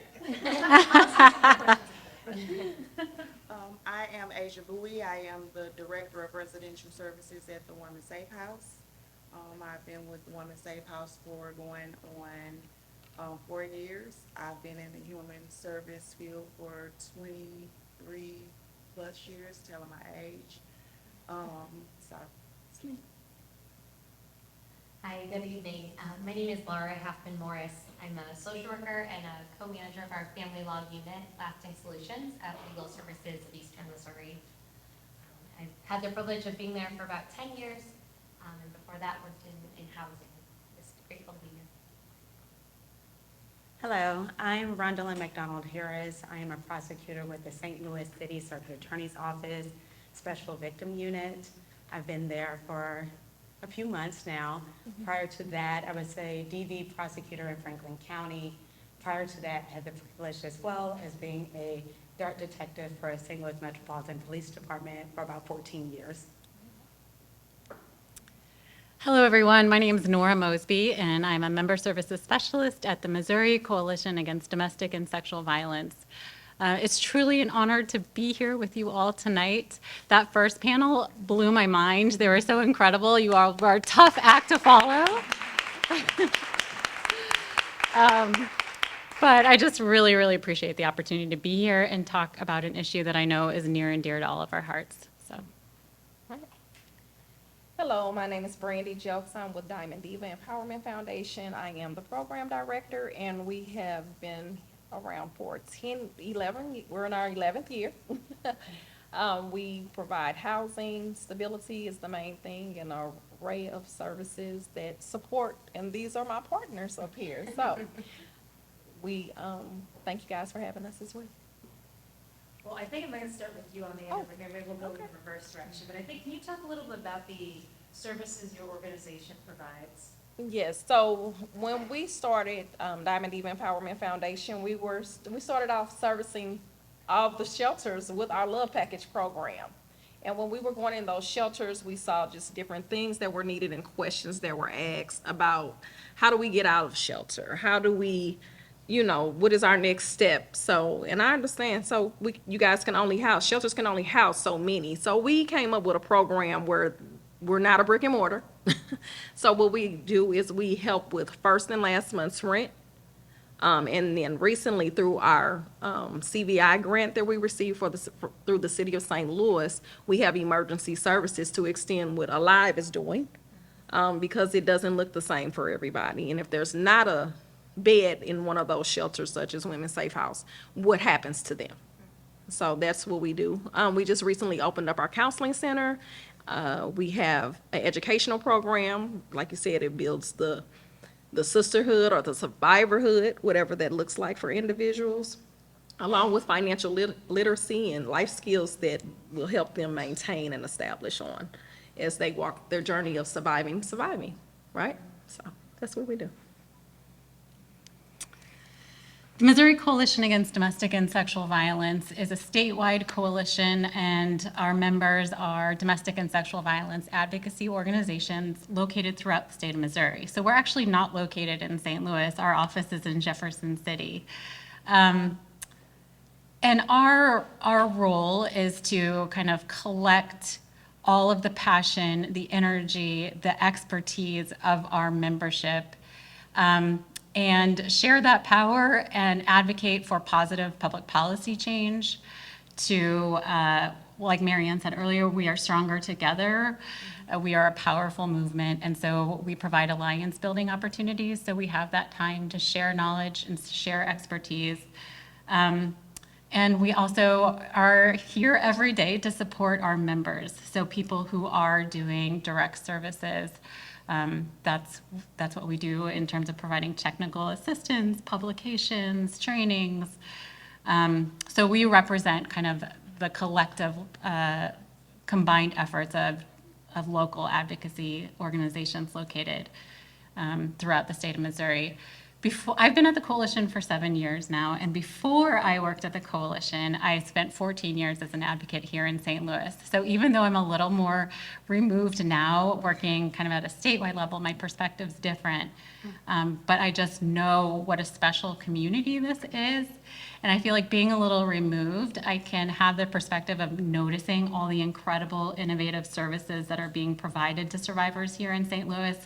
[SPEAKER 6] I am Asia Bowie. I am the Director of Residential Services at the Women's Safe House. I've been with the Women's Safe House for going on 4 years. I've been in the human service field for 23 plus years, telling my age. So, it's me.
[SPEAKER 9] Hi, good evening. My name is Laura Halfman Morris. I'm a social worker and a co-manager of our family law unit, Lasting Solutions, at Legal Services of Eastern Missouri. I've had the privilege of being there for about 10 years, and before that worked in housing. Just grateful to be here.
[SPEAKER 11] Hello, I'm Rondalyn McDonald Harris. I am a prosecutor with the St. Louis City Circuit Attorney's Office Special Victim Unit. I've been there for a few months now. Prior to that, I was a DV prosecutor in Franklin County. Prior to that, I had the privilege as well as being a dark detective for St. Louis Metropolitan Police Department for about 14 years.
[SPEAKER 12] Hello, everyone. My name is Nora Mosby, and I'm a member services specialist at the Missouri Coalition Against Domestic and Sexual Violence. It's truly an honor to be here with you all tonight. That first panel blew my mind. They were so incredible. You all were a tough act to follow. But I just really, really appreciate the opportunity to be here and talk about an issue that I know is near and dear to all of our hearts. So.
[SPEAKER 13] Hello, my name is Brandy Jelks. I'm with Diamond Diva Empowerment Foundation. I am the program director, and we have been around for 11, we're in our 11th year. We provide housing, stability is the main thing, and an array of services that support, and these are my partners up here. So we thank you guys for having us as well.
[SPEAKER 14] Well, I think I'm going to start with you on the end over here. Maybe we'll go in reverse direction. But I think, can you talk a little bit about the services your organization provides?
[SPEAKER 13] Yes. So when we started Diamond Diva Empowerment Foundation, we started off servicing all the shelters with our Love Package program. And when we were going in those shelters, we saw just different things that were needed and questions that were asked about how do we get out of shelter? How do we, you know, what is our next step? So, and I understand, so you guys can only house, shelters can only house so many. So we came up with a program where we're not a brick and mortar. So what we do is we help with first and last month's rent. And then recently through our CVI grant that we received through the city of St. Louis, we have emergency services to extend what Alive is doing because it doesn't look the same for everybody. And if there's not a bed in one of those shelters, such as Women's Safe House, what happens to them? So that's what we do. We just recently opened up our counseling center. We have an educational program. Like you said, it builds the sisterhood or the survivorhood, whatever that looks like for individuals, along with financial literacy and life skills that will help them maintain and establish on as they walk their journey of surviving, right? So that's what we do.
[SPEAKER 12] The Missouri Coalition Against Domestic and Sexual Violence is a statewide coalition, and our members are domestic and sexual violence advocacy organizations located throughout the state of Missouri. So we're actually not located in St. Louis. Our office is in Jefferson City. And our role is to kind of collect all of the passion, the energy, the expertise of our membership, and share that power and advocate for positive public policy change to, like Marianne said earlier, we are stronger together. We are a powerful movement, and so we provide alliance building opportunities, so we have that time to share knowledge and share expertise. And we also are here every day to support our members, so people who are doing direct services. That's what we do in terms of providing technical assistance, publications, trainings. So we represent kind of the collective combined efforts of local advocacy organizations located throughout the state of Missouri. I've been at the coalition for 7 years now, and before I worked at the coalition, I spent 14 years as an advocate here in St. Louis. So even though I'm a little more removed now, working kind of at a statewide level, my perspective's different. But I just know what a special community this is. And I feel like being a little removed, I can have the perspective of noticing all the incredible, innovative services that are being provided to survivors here in St. Louis.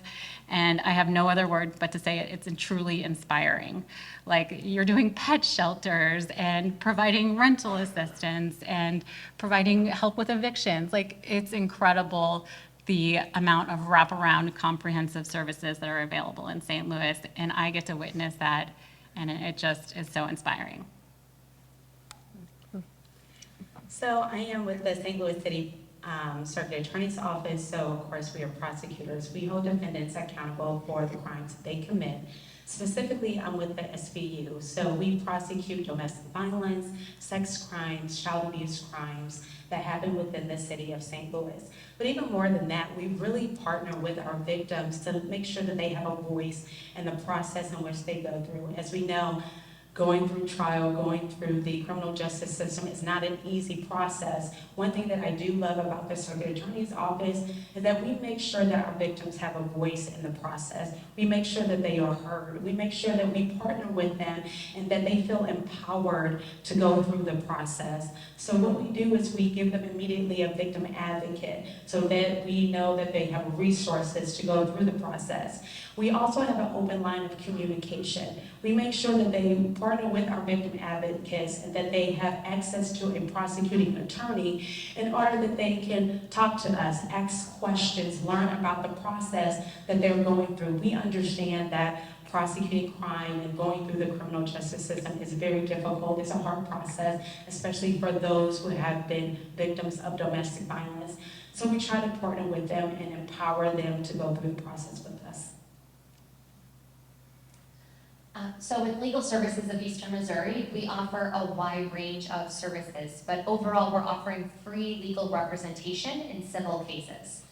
[SPEAKER 12] And I have no other word but to say it's truly inspiring. Like, you're doing pet shelters and providing rental assistance and providing help with evictions. Like, it's incredible the amount of wraparound comprehensive services that are available in St. Louis. And I get to witness that, and it just is so inspiring.
[SPEAKER 11] So I am with the St. Louis City Circuit Attorney's Office. So of course we are prosecutors. We hold defendants accountable for the crimes they commit. Specifically, I'm with the SVU. So we prosecute domestic violence, sex crimes, child abuse crimes that happen within the city of St. Louis. But even more than that, we really partner with our victims to make sure that they have a voice in the process in which they go through. As we know, going through trial, going through the criminal justice system is not an easy process. One thing that I do love about the Circuit Attorney's Office is that we make sure that our victims have a voice in the process. We make sure that they are heard. We make sure that we partner with them and that they feel empowered to go through the process. So what we do is we give them immediately a victim advocate so that we know that they have resources to go through the process. We also have an open line of communication. We make sure that they partner with our victim advocates and that they have access to a prosecuting attorney in order that they can talk to us, ask questions, learn about the process that they're going through. We understand that prosecuting crime and going through the criminal justice system is very difficult. It's a hard process, especially for those who have been victims of domestic violence. So we try to partner with them and empower them to go through the process with us.
[SPEAKER 9] So with Legal Services of Eastern Missouri, we offer a wide range of services, but overall we're offering free legal representation in civil cases.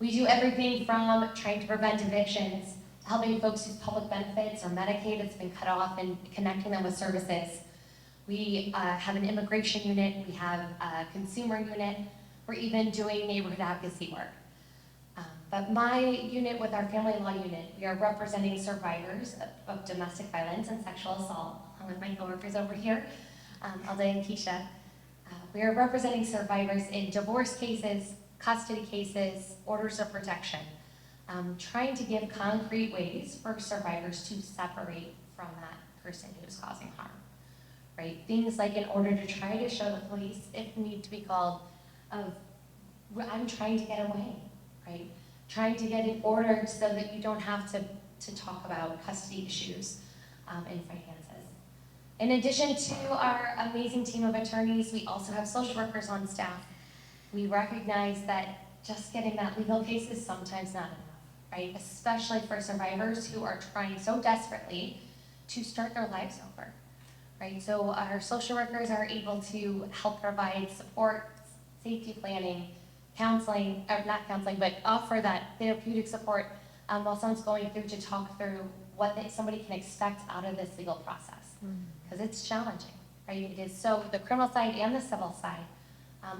[SPEAKER 9] We do everything from trying to prevent evictions, helping folks whose public benefits or Medicaid has been cut off and connecting them with services. We have an immigration unit, we have a consumer unit, we're even doing neighborhood advocacy work. But my unit with our family law unit, we are representing survivors of domestic violence and sexual assault, along with my coworkers over here, Alda and Keisha. We are representing survivors in divorce cases, custody cases, orders of protection, trying to give concrete ways for survivors to separate from that person who's causing harm, right? Things like in order to try to show the police, if need to be called, I'm trying to get away, right? Trying to get it ordered so that you don't have to talk about custody issues and finances. In addition to our amazing team of attorneys, we also have social workers on staff. We recognize that just getting that legal case is sometimes not enough, right? Especially for survivors who are trying so desperately to start their lives over, right? So our social workers are able to help provide support, safety planning, counseling, or not counseling, but offer that therapeutic support while someone's going through to talk through what somebody can expect out of this legal process. Because it's challenging, right? It is so, the criminal side and the civil side.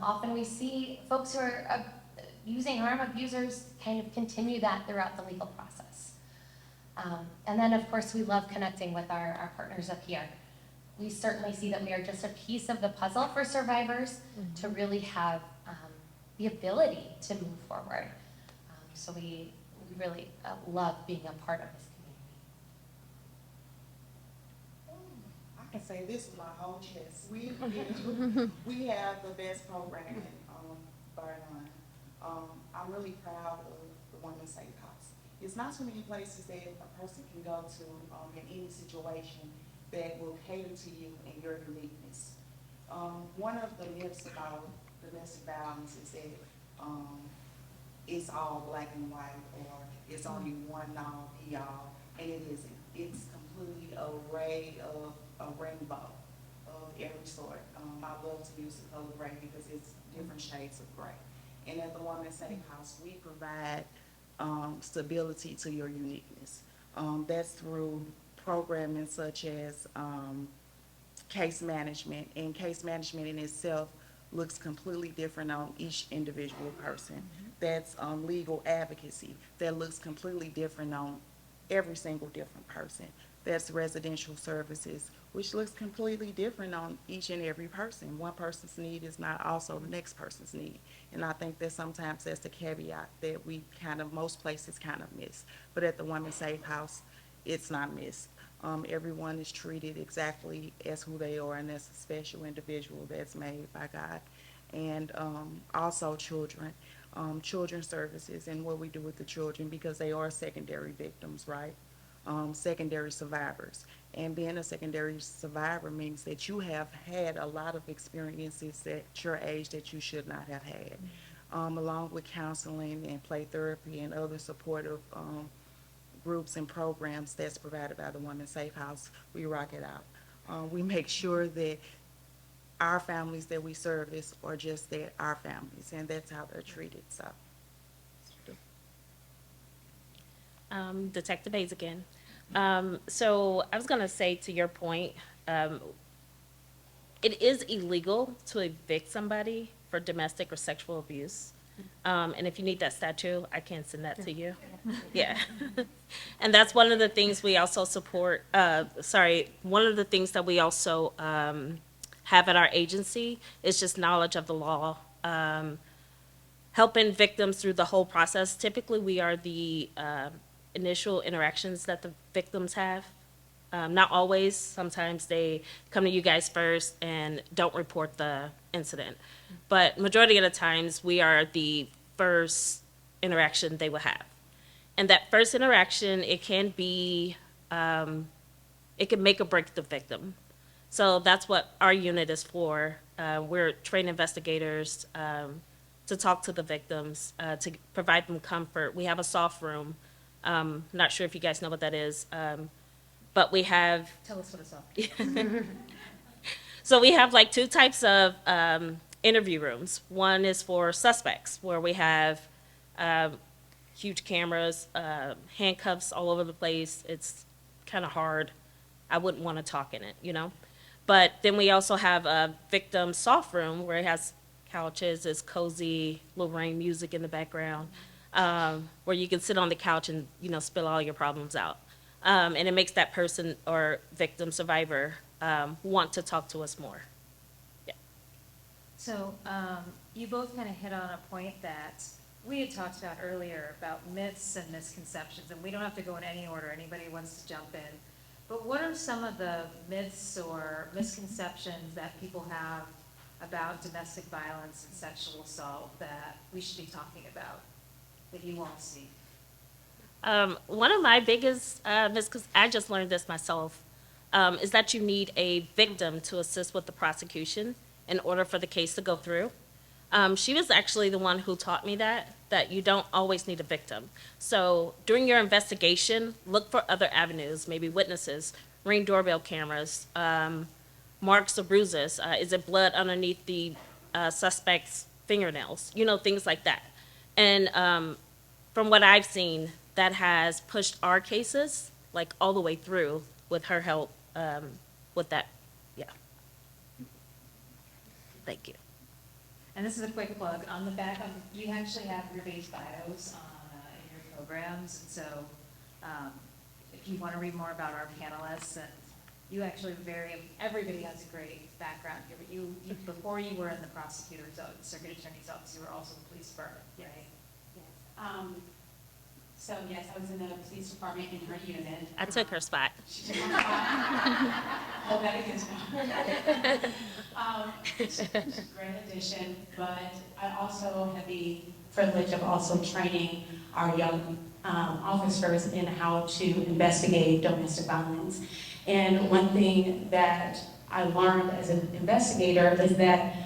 [SPEAKER 9] Often we see folks who are using harm abusers kind of continue that throughout the legal process. And then of course we love connecting with our partners up here. We certainly see that we are just a piece of the puzzle for survivors to really have the ability to move forward. So we really love being a part of this community.
[SPEAKER 6] I can say this with my whole chest. We have the best program, bar none. I'm really proud of the Women's Safe House. It's not too many places that a person can go to in any situation that will cater to you and your uniqueness. One of the myths about domestic violence is that it's all black and white, or it's only one be all, and it isn't. It's completely array of a rainbow of every sort. I love to use the color gray because it's different shades of gray. And at the Women's Safe House, we provide stability to your uniqueness. That's through programming such as case management, and case management in itself looks completely different on each individual person. That's legal advocacy that looks completely different on every single different person. That's residential services, which looks completely different on each and every person. One person's need is not also the next person's need. And I think that sometimes that's the caveat that we most places kind of miss. But at the Women's Safe House, it's not missed. Everyone is treated exactly as who they are, and that's a special individual that's made by God. And also children, children's services and what we do with the children, because they are secondary victims, right? Secondary survivors. And being a secondary survivor means that you have had a lot of experiences at your age that you should not have had, along with counseling and play therapy and other supportive groups and programs that's provided by the Women's Safe House. We rock it out. We make sure that our families that we service are just our families, and that's how they're treated. So,
[SPEAKER 10] Detective Hayes again. So I was gonna say, to your point, it is illegal to evict somebody for domestic or sexual abuse. And if you need that statute, I can send that to you. Yeah. And that's one of the things we also support, one of the things that we also have at our agency is just knowledge of the law, helping victims through the whole process. Typically, we are the initial interactions that the victims have. Not always. Sometimes they come to you guys first and don't report the incident. But majority of the times, we are the first interaction they will have. And that first interaction, it can be, it can make or break the victim. So that's what our unit is for. We're trained investigators to talk to the victims, to provide them comfort. We have a soft room. Not sure if you guys know what that is. But we have.
[SPEAKER 14] Tell us what it's on.
[SPEAKER 10] So we have like two types of interview rooms. One is for suspects, where we have huge cameras, handcuffs all over the place. It's kind of hard. I wouldn't want to talk in it, you know. But then we also have a victim soft room where it has couches, it's cozy, little rain music in the background, where you can sit on the couch and, you know, spill all your problems out. And it makes that person or victim survivor want to talk to us more. Yeah.
[SPEAKER 14] So you both kind of hit on a point that we had talked about earlier about myths and misconceptions, and we don't have to go in any order. Anybody wants to jump in. But what are some of the myths or misconceptions that people have about domestic violence and sexual assault that we should be talking about, that you won't see?
[SPEAKER 10] One of my biggest myths, because I just learned this myself, is that you need a victim to assist with the prosecution in order for the case to go through. She was actually the one who taught me that you don't always need a victim. So during your investigation, look for other avenues, maybe witnesses, Ring doorbell cameras, marks or bruises. Is it blood underneath the suspect's fingernails? You know, things like that. And from what I've seen, that has pushed our cases like all the way through with her help with that. Yeah. Thank you.
[SPEAKER 14] And this is a quick plug. On the back, you actually have your base bios in your programs. And so if you want to read more about our panelists, and you actually everybody has a great background here, but you before you were in the prosecutor's office, circuit attorney's office, you were also the police firm, right?
[SPEAKER 11] Yes. So yes, I was in the police department in her unit.
[SPEAKER 10] I took her spot.
[SPEAKER 11] She took my spot. Oh, that against her. She's a great addition, but I also had the privilege of also training our young officers in how to investigate domestic violence. And one thing that I learned as an investigator is that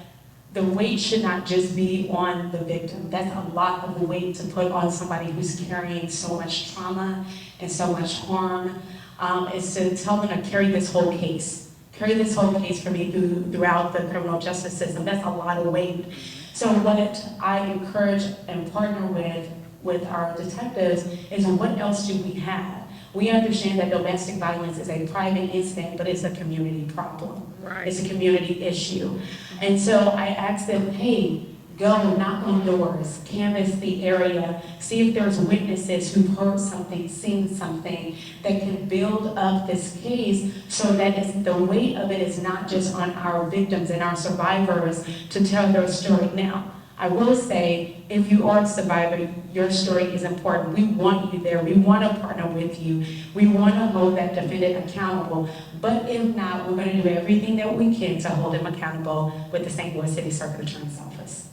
[SPEAKER 11] the weight should not just be on the victim. That's a lot of the weight to put on somebody who's carrying so much trauma and so much harm. Is to tell them to carry this whole case. carry this whole case for me throughout the criminal justice system. That's a lot of weight. So what I encourage and partner with our detectives is what else do we have? We understand that domestic violence is a private incident, but it's a community problem.
[SPEAKER 13] Right.
[SPEAKER 11] It's a community issue. And so I asked them, hey, go knock on doors, canvass the area, see if there's witnesses who've heard something, seen something that can build up this case so that the weight of it is not just on our victims and our survivors to tell their story. Now, I will say, if you are a survivor, your story is important. We want you there. We want to partner with you. We want to hold that defendant accountable. But if not, we're going to do everything that we can to hold him accountable with the St. Louis City Circuit Attorney's Office.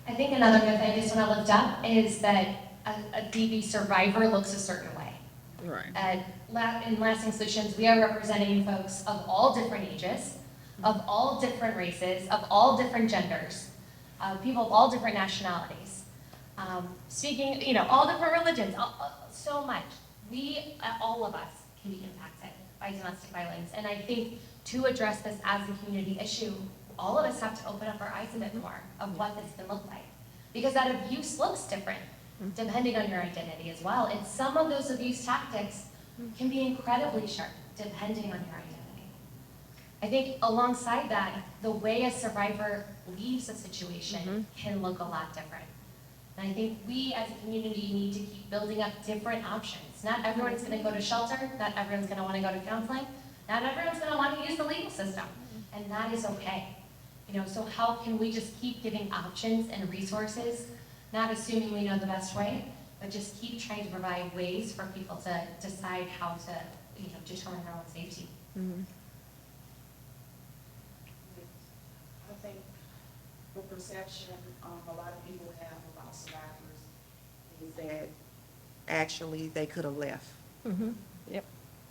[SPEAKER 9] I think another myth I just want to lift up is that a DV survivor looks a certain way.
[SPEAKER 13] Right.
[SPEAKER 9] In Lasting Solutions, we are representing folks of all different ages, of all different races, of all different genders, people of all different nationalities, speaking, all different religions, so much. All of us can be impacted by domestic violence. And I think to address this as a community issue, all of us have to open up our eyes a bit more of what this can look like. Because that abuse looks different depending on your identity as well. And some of those abuse tactics can be incredibly sharp depending on your identity. I think alongside that, the way a survivor leaves a situation can look a lot different. And I think we as a community need to keep building up different options. Not everyone's going to go to shelter, not everyone's going to want to go to counseling, not everyone's going to want to use the legal system, and that is okay. So how can we just keep giving options and resources, not assuming we know the best way, but just keep trying to provide ways for people to decide how to, determine their own safety.
[SPEAKER 6] I think the perception a lot of people have about survivors is that actually they could have left.
[SPEAKER 13] Yep.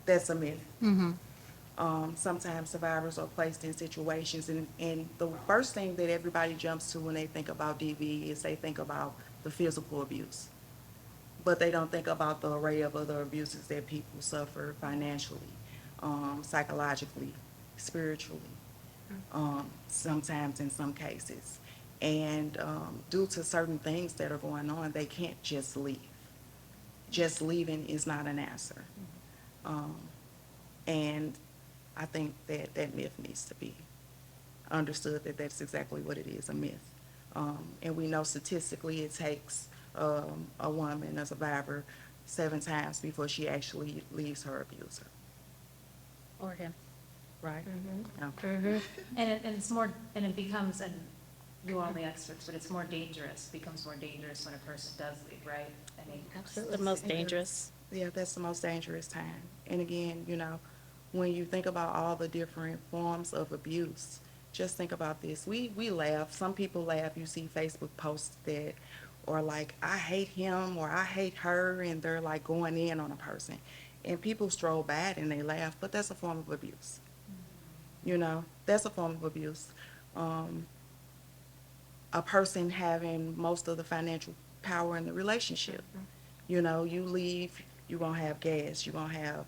[SPEAKER 6] That's a myth. Sometimes survivors are placed in situations, and the first thing that everybody jumps to when they think about DV is they think about the physical abuse. But they don't think about the array of other abuses that people suffer financially, psychologically, spiritually, sometimes in some cases. And due to certain things that are going on, they can't just leave. Just leaving is not an answer. And I think that that myth needs to be understood, that that's exactly what it is, a myth. And we know statistically it takes a woman, a survivor, 7 times before she actually leaves her abuser.
[SPEAKER 13] Or him.
[SPEAKER 6] Right?
[SPEAKER 14] And it's more, and it becomes, and you are the experts, but it's more dangerous, becomes more dangerous when a person does leave, right? I mean,
[SPEAKER 13] Absolutely. The most dangerous.
[SPEAKER 6] Yeah, that's the most dangerous time. And again, when you think about all the different forms of abuse, just think about this. We laugh. Some people laugh. You see Facebook posts that are like, I hate him or I hate her, and they're like going in on a person. And people stroll by and they laugh, but that's a form of abuse. That's a form of abuse. A person having most of the financial power in the relationship. You leave, you're going to have gas, you're going to have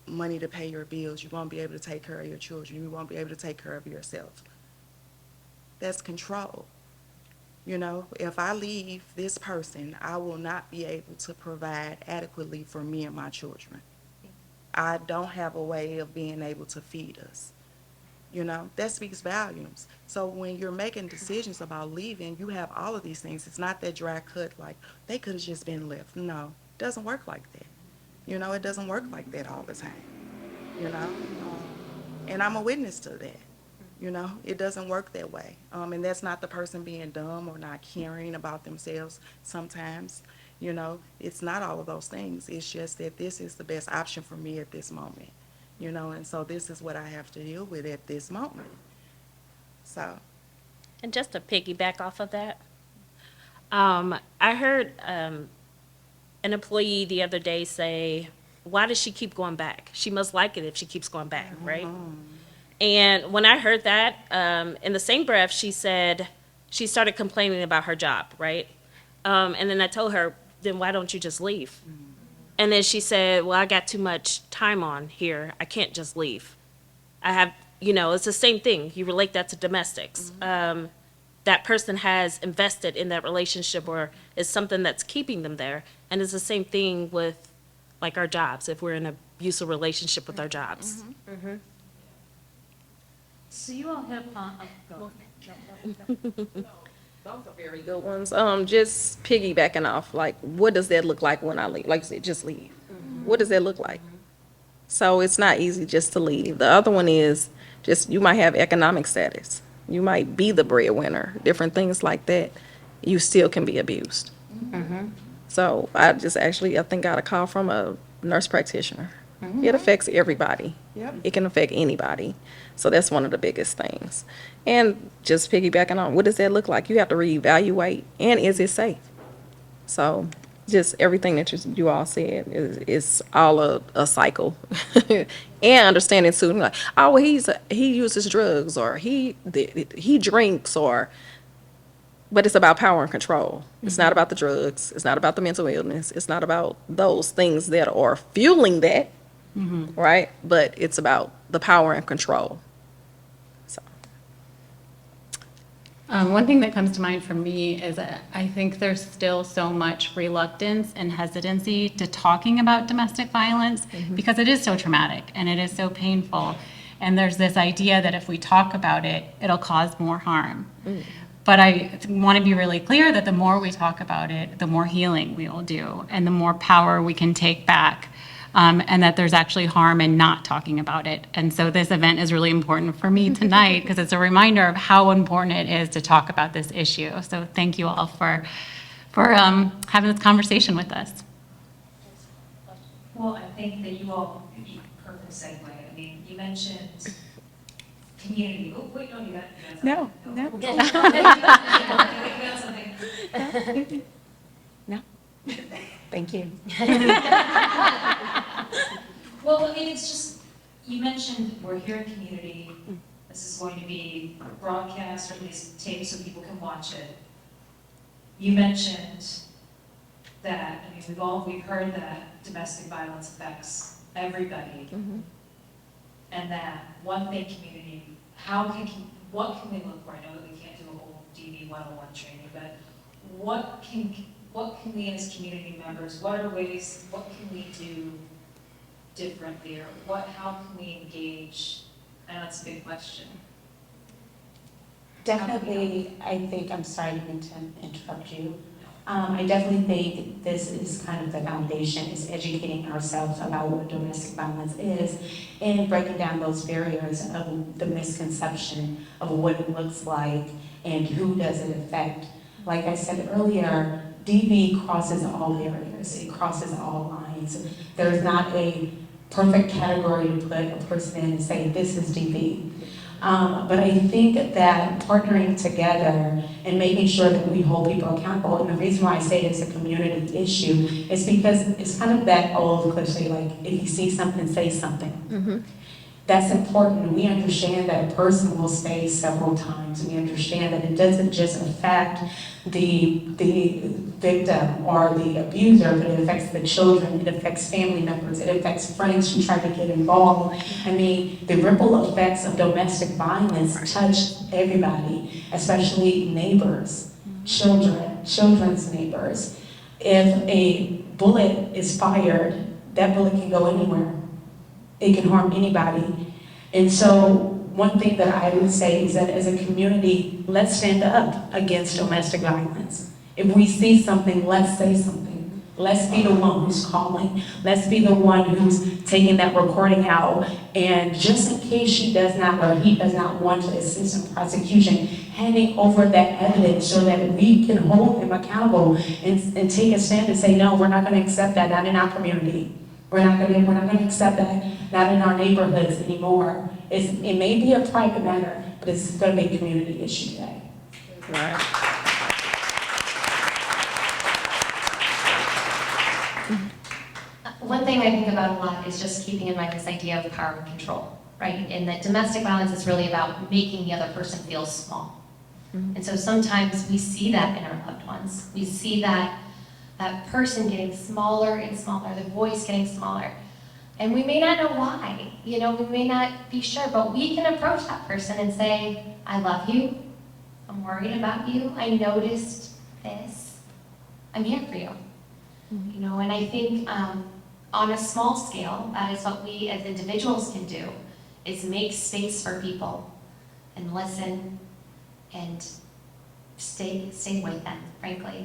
[SPEAKER 6] money to pay your bills, you won't be able to take care of your children, you won't be able to take care of yourself. That's control. If I leave this person, I will not be able to provide adequately for me and my children. I don't have a way of being able to feed us. That speaks volumes. So when you're making decisions about leaving, you have all of these things. It's not that dry cut, like they could have just been left. No, it doesn't work like that. It doesn't work like that all the time. And I'm a witness to that. It doesn't work that way. And that's not the person being dumb or not caring about themselves sometimes. It's not all of those things. It's just that this is the best option for me at this moment. And so this is what I have to deal with at this moment. So.
[SPEAKER 13] And just to piggyback off of that, I heard an employee the other day say, why does she keep going back? She must like it if she keeps going back, right? And when I heard that, in the same breath, she said, she started complaining about her job, right? And then I told her,
[SPEAKER 10] then why don't you just leave? And then she said, well, I got too much time on here. I can't just leave. I have, it's the same thing. You relate that to domestics. That person has invested in that relationship or is something that's keeping them there. And it's the same thing with like our jobs, if we're in an abusive relationship with our jobs.
[SPEAKER 14] So you all hit upon, oh, go.
[SPEAKER 13] Those are very good ones. Just piggybacking off, like, what does that look like when I leave? Like I said, just leave. What does that look like? So it's not easy just to leave. The other one is just, you might have economic status. You might be the breadwinner, different things like that. You still can be abused. So I think got a call from a nurse practitioner. It affects everybody.
[SPEAKER 6] Yep.
[SPEAKER 13] It can affect anybody. So that's one of the biggest things. And just piggybacking on, what does that look like? You have to reevaluate, and is it safe? So just everything that you all said is all a cycle. And understanding too, like, oh, well, he uses drugs, or he drinks, but it's about power and control. It's not about the drugs. It's not about the mental illness. It's not about those things that are fueling that, right? But it's about the power and control. So.
[SPEAKER 12] One thing that comes to mind for me is that I think there's still so much reluctance and hesitancy to talking about domestic violence because it is so traumatic and it is so painful. And there's this idea that if we talk about it, it'll cause more harm. But I want to be really clear that the more we talk about it, the more healing we will do and the more power we can take back. And that there's actually harm in not talking about it. And so this event is really important for me tonight because it's a reminder of how important it is to talk about this issue. So thank you all for having this conversation with us.
[SPEAKER 14] Well, I think that you all, perfect segue. I mean, you mentioned community. Oh, wait, no, you got something.
[SPEAKER 6] No.
[SPEAKER 14] You got something.
[SPEAKER 11] No. Thank you.
[SPEAKER 14] Well, I mean, it's just, you mentioned we're here in community. This is going to be broadcast or at least taped so people can watch it. You mentioned that, I mean, we've heard that domestic violence affects everybody. And that one thing community, what can we look for? I know that we can't do a whole DV 101 training, but what can we as community members, what can we do differently, or how can we engage? I know that's a big question.
[SPEAKER 11] Definitely, I think, I'm sorry, I didn't mean to interrupt you. I definitely think this is kind of the foundation, is educating ourselves about what domestic violence is and breaking down those barriers of the misconception of what it looks like and who does it affect. Like I said earlier, DV crosses all barriers. It crosses all lines. There's not a perfect category to put a person in and say, this is DV. But I think that partnering together and making sure that we hold people accountable, and the reason why I say it's a community issue is because it's kind of that old cliche, like, if you see something, say something. That's important. We understand that a person will stay several times. We understand that it doesn't just affect the victim or the abuser, but it affects the children, it affects family members, it affects friends who try to get involved. I mean, the ripple effects of domestic violence touch everybody, especially neighbors, children's neighbors. If a bullet is fired, that bullet can go anywhere. It can harm anybody. And so one thing that I would say is that as a community, let's stand up against domestic violence. If we see something, let's say something. Let's be the one who's calling. Let's be the one who's taking that recording out. And just in case she does not or he does not want to assist in prosecution, handing over that evidence so that we can hold them accountable and take a stand and say, no, we're not going to accept that, not in our community. We're not going to accept that, not in our neighborhoods anymore. It may be a private matter, but it's going to be a community issue today.
[SPEAKER 13] Right.
[SPEAKER 9] One thing I think about a lot is just keeping in mind this idea of power and control, right? And that domestic violence is really about making the other person feel small. And so sometimes we see that in our loved ones. We see that that person getting smaller and smaller, the voice getting smaller. And we may not know why, you know, we may not be sure, but we can approach that person and say, I love you, I'm worried about you, I noticed this, I'm here for you. You know, and I think on a small scale, that is what we as individuals can do, is make space for people and listen and stay with them, frankly.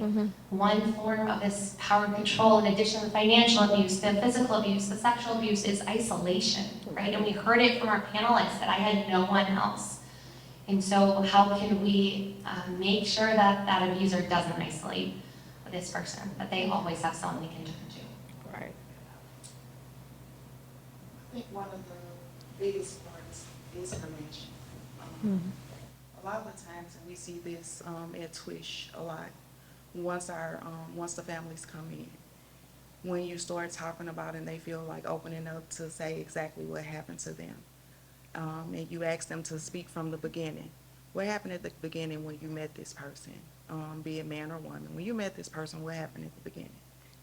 [SPEAKER 9] One form of this power and control, in addition to financial abuse, the physical abuse, the sexual abuse, is isolation, right? And we heard it from our panelists that I had no one else. And so how can we make sure that that abuser doesn't isolate this person, that they always have someone they can turn to?
[SPEAKER 6] Right. I think one of the biggest parts is prevention. A lot of the times, and we see this at Twish a lot, once the families come in, when you start talking about it and they feel like opening up to say exactly what happened to them, and you ask them to speak from the beginning. What happened at the beginning when you met this person, be it man or woman? When you met this person, what happened at the beginning?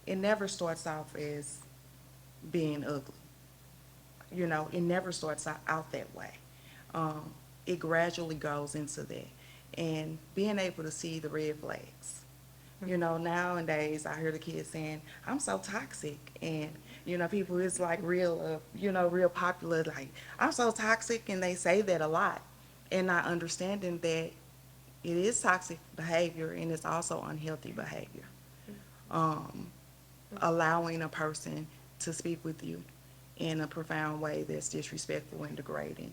[SPEAKER 6] It never starts off as being ugly. You know, it never starts out that way. It gradually goes into that. And being able to see the red flags. You know, nowadays I hear the kids saying, I'm so toxic. And, you know, people, it's like real, real popular, like, I'm so toxic, and they say that a lot. And not understanding that it is toxic behavior and it's also unhealthy behavior. Allowing a person to speak with you in a profound way that's disrespectful and degrading.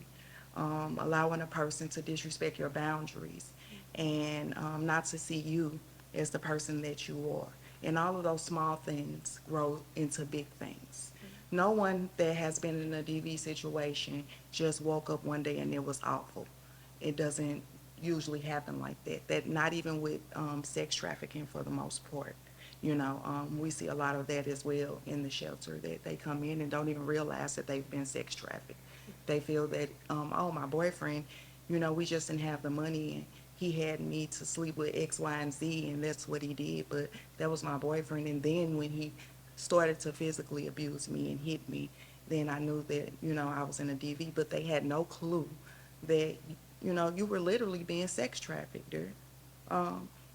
[SPEAKER 6] Allowing a person to disrespect your boundaries and not to see you as the person that you are. And all of those small things grow into big things. No one that has been in a DV situation just woke up one day and it was awful. It doesn't usually happen like that. That not even with sex trafficking for the most part. You know, we see a lot of that as well in the shelter, that they come in and don't even realize that they've been sex trafficked. They feel that, oh, my boyfriend, you know, we just didn't have the money and he had me to sleep with X, Y, and Z, and that's what he did, but that was my boyfriend. And then when he started to physically abuse me and hit me, then I knew that, you know, I was in a DV, but they had no clue that, you know, you were literally being sex trafficked there.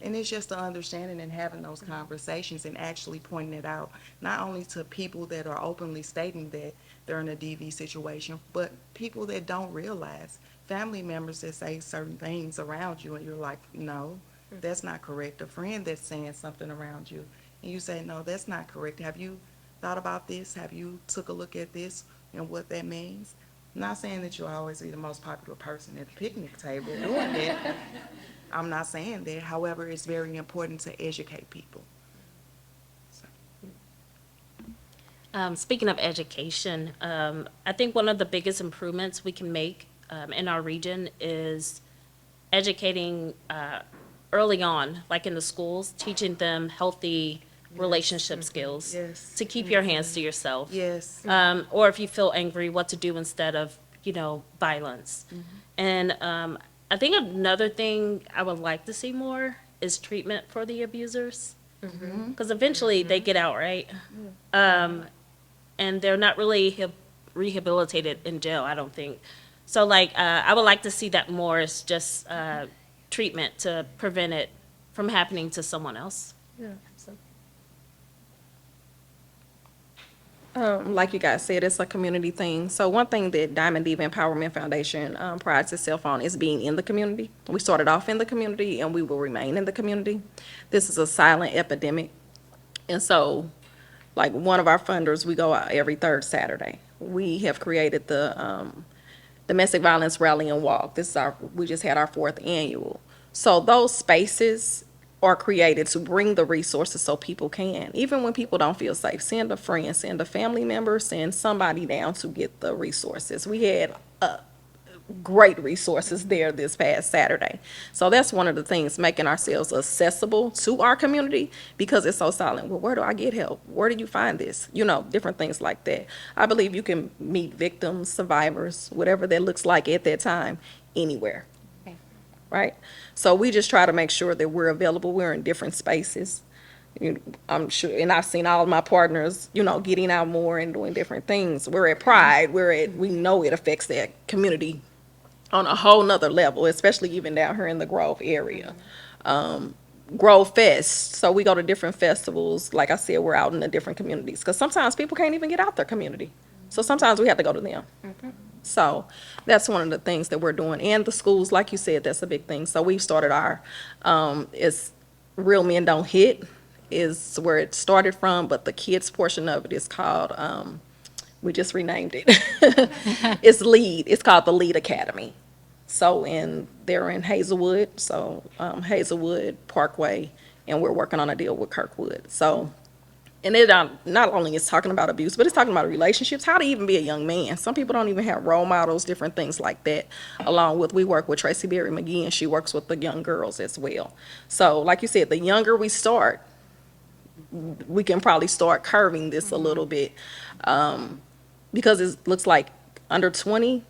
[SPEAKER 6] And it's just the understanding and having those conversations and actually pointing it out, not only to people that are openly stating that they're in a DV situation, but people that don't realize, family members that say certain things around you and you're like, no, that's not correct. A friend that's saying something around you and you say, no, that's not correct. Have you thought about this? Have you took a look at this and what that means? I'm not saying that you'll always be the most popular person at the picnic table doing that. I'm not saying that. However, it's very important to educate people.
[SPEAKER 10] Speaking of education, I think one of the biggest improvements we can make in our region is educating early on, like in the schools, teaching them healthy relationship skills.
[SPEAKER 6] Yes.
[SPEAKER 10] To keep your hands to yourself.
[SPEAKER 6] Yes.
[SPEAKER 10] Or if you feel angry, what to do instead of, you know, violence. And I think another thing I would like to see more is treatment for the abusers. Because eventually they get out, right? And they're not really rehabilitated in jail, I don't think. So, like, I would like to see that more as just treatment to prevent it from happening to someone else.
[SPEAKER 13] Yeah. Like you guys said, it's a community thing. So one thing that Diamond Diva Empowerment Foundation prides itself on is being in the community. We started off in the community and we will remain in the community. This is a silent epidemic. And so, like, one of our funders, we go out every third Saturday. We have created the Domestic Violence Rally and Walk. We just had our 4th annual. So those spaces are created to bring the resources so people can, even when people don't feel safe, send a friend, send a family member, send somebody down to get the resources. We had great resources there this past Saturday. So that's one of the things, making ourselves accessible to our community because it's so silent. Well, where do I get help? Where do you find this? You know, different things like that. I believe you can meet victims, survivors, whatever that looks like at that time, anywhere. Right? So we just try to make sure that we're available. We're in different spaces. I'm sure, and I've seen all of my partners, getting out more and doing different things. We're at Pride, we know it affects that community on a whole nother level, especially even down here in the Grove area. Grove Fest, so we go to different festivals. Like I said, we're out in the different communities, because sometimes people can't even get out their community. So sometimes we have to go to them. So that's one of the things that we're doing. And the schools, like you said, that's a big thing. So we've started our, it's Real Men Don't Hit is where it started from, but the kids portion of it is called, we just renamed it. It's LEAD. It's called the LEAD Academy. So they're in Hazelwood, so Hazelwood Parkway, and we're working on a deal with Kirkwood. So, and it not only is talking about abuse, but it's talking about relationships, how to even be a young man. Some people don't even have role models, different things like that. Along with, we work with Tracy Berry McGee, and she works with the young girls as well. So, like you said, the younger we start, we can probably start curving this a little bit, because it looks like under 20,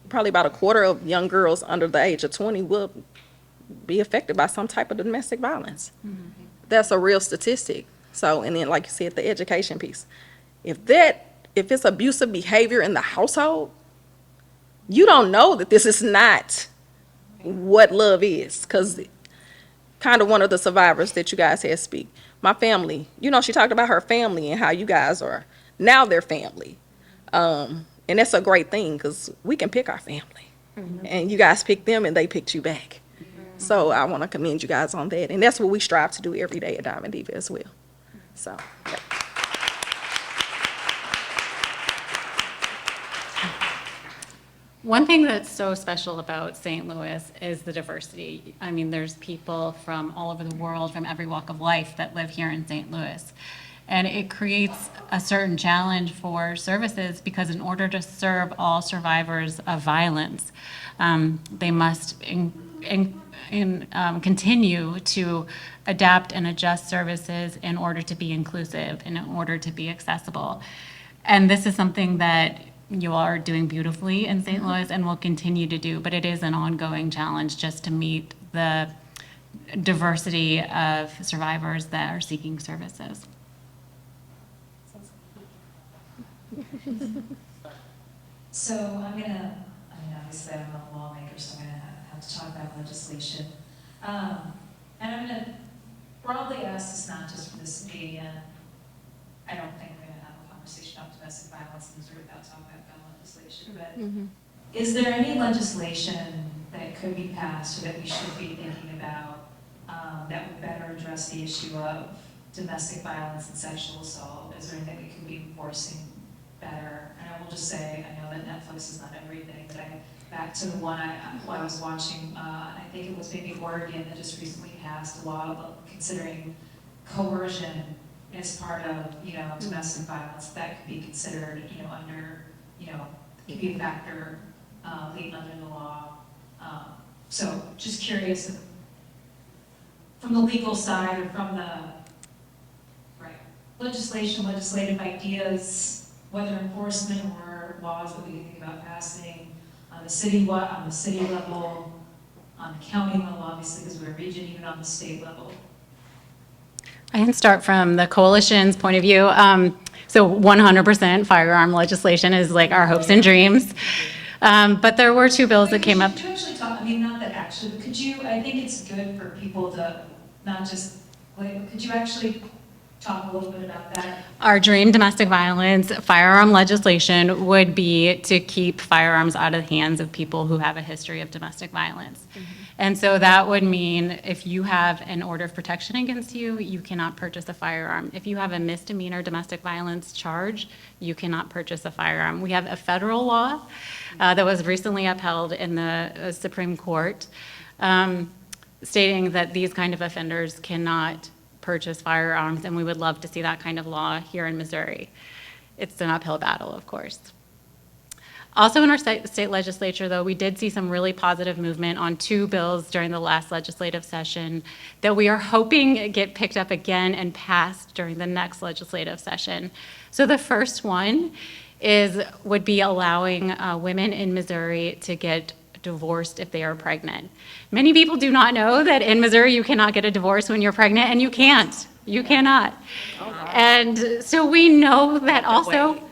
[SPEAKER 13] probably about a quarter of young girls under the age of 20 will be affected by some type of domestic violence. That's a real statistic. So, and then like you said, the education piece. If it's abusive behavior in the household, you don't know that this is not what love is. Because kind of one of the survivors that you guys had speak, my family, she talked about her family and how you guys are now their family. And that's a great thing, because we can pick our family. And you guys picked them and they picked you back. So I want to commend you guys on that. And that's what we strive to do every day at Diamond Diva as well. So, yeah.
[SPEAKER 12] One thing that's so special about St. Louis is the diversity. I mean, there's people from all over the world, from every walk of life, that live here in St. Louis. And it creates a certain challenge for services, because in order to serve all survivors of violence, they must continue to adapt and adjust services in order to be inclusive and in order to be accessible. And this is something that you all are doing beautifully in St. Louis and will continue to do, but it is an ongoing challenge just to meet the diversity of survivors that are seeking services.
[SPEAKER 14] So obviously I'm not a lawmaker, so I'm gonna have to talk about legislation. And I'm gonna broadly ask this not just for this meeting, and I don't think we're gonna have a conversation about domestic violence in Missouri without talking about gun legislation, but is there any legislation that could be passed or that we should be thinking about that would better address the issue of domestic violence and sexual assault? Is there anything we could be enforcing better? And I will just say, I know that Netflix is not everything, but back to the one I was watching, I think it was maybe Oregon that just recently passed a law considering coercion as part of, domestic violence. That could be considered, under, could be a factor leading under the law. So just curious if, from the legal side or from the legislative ideas, whether enforcement or laws that we can think about passing on the city level, on the county level, obviously, because we're a region, even on the state level.
[SPEAKER 12] I can start from the coalition's point of view. So 100% firearm legislation is like our hopes and dreams. But there were two bills that came up.
[SPEAKER 14] Could you actually talk, not that actually, but I think it's good for people to not just, could you actually talk a little bit about that?
[SPEAKER 12] Our dream domestic violence firearm legislation would be to keep firearms out of the hands of people who have a history of domestic violence. And so that would mean if you have an order of protection against you, you cannot purchase a firearm. If you have a misdemeanor domestic violence charge, you cannot purchase a firearm. We have a federal law that was recently upheld in the Supreme Court stating that these kind of offenders cannot purchase firearms, and we would love to see that kind of law here in Missouri. It's an uphill battle, of course. Also in our state legislature, though, we did see some really positive movement on two bills during the last legislative session that we are hoping get picked up again and passed during the next legislative session. So the first one would be allowing women in Missouri to get divorced if they are pregnant. Many people do not know that in Missouri you cannot get a divorce when you're pregnant, and you can't. You cannot. And so we know that also.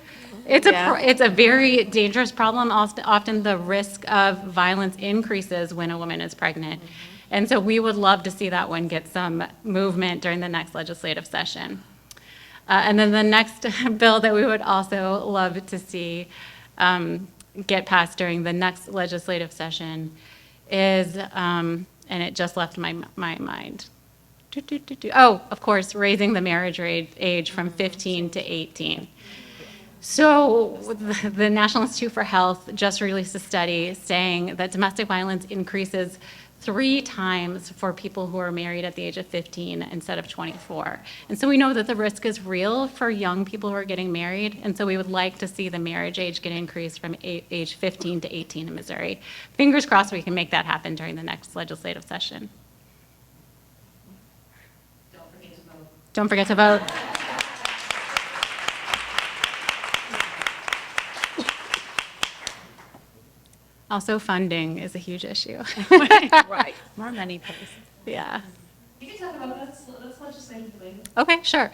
[SPEAKER 12] It's a very dangerous problem. Often the risk of violence increases when a woman is pregnant. And so we would love to see that one get some movement during the next legislative session. And then the next bill that we would also love to see get passed during the next legislative session is, and it just left my mind. Oh, of course, raising the marriage age from 15 to 18. So the National Institute for Health just released a study saying that domestic violence increases 3 times for people who are married at the age of 15 instead of 24. And so we know that the risk is real for young people who are getting married, and so we would like to see the marriage age get increased from age 15 to 18 in Missouri. Fingers crossed we can make that happen during the next legislative session. Don't forget to vote. Also, funding is a huge issue.
[SPEAKER 13] Right.
[SPEAKER 11] More money, please.
[SPEAKER 12] Yeah.
[SPEAKER 10] You can talk about that, that's legislatively.
[SPEAKER 12] Okay, sure.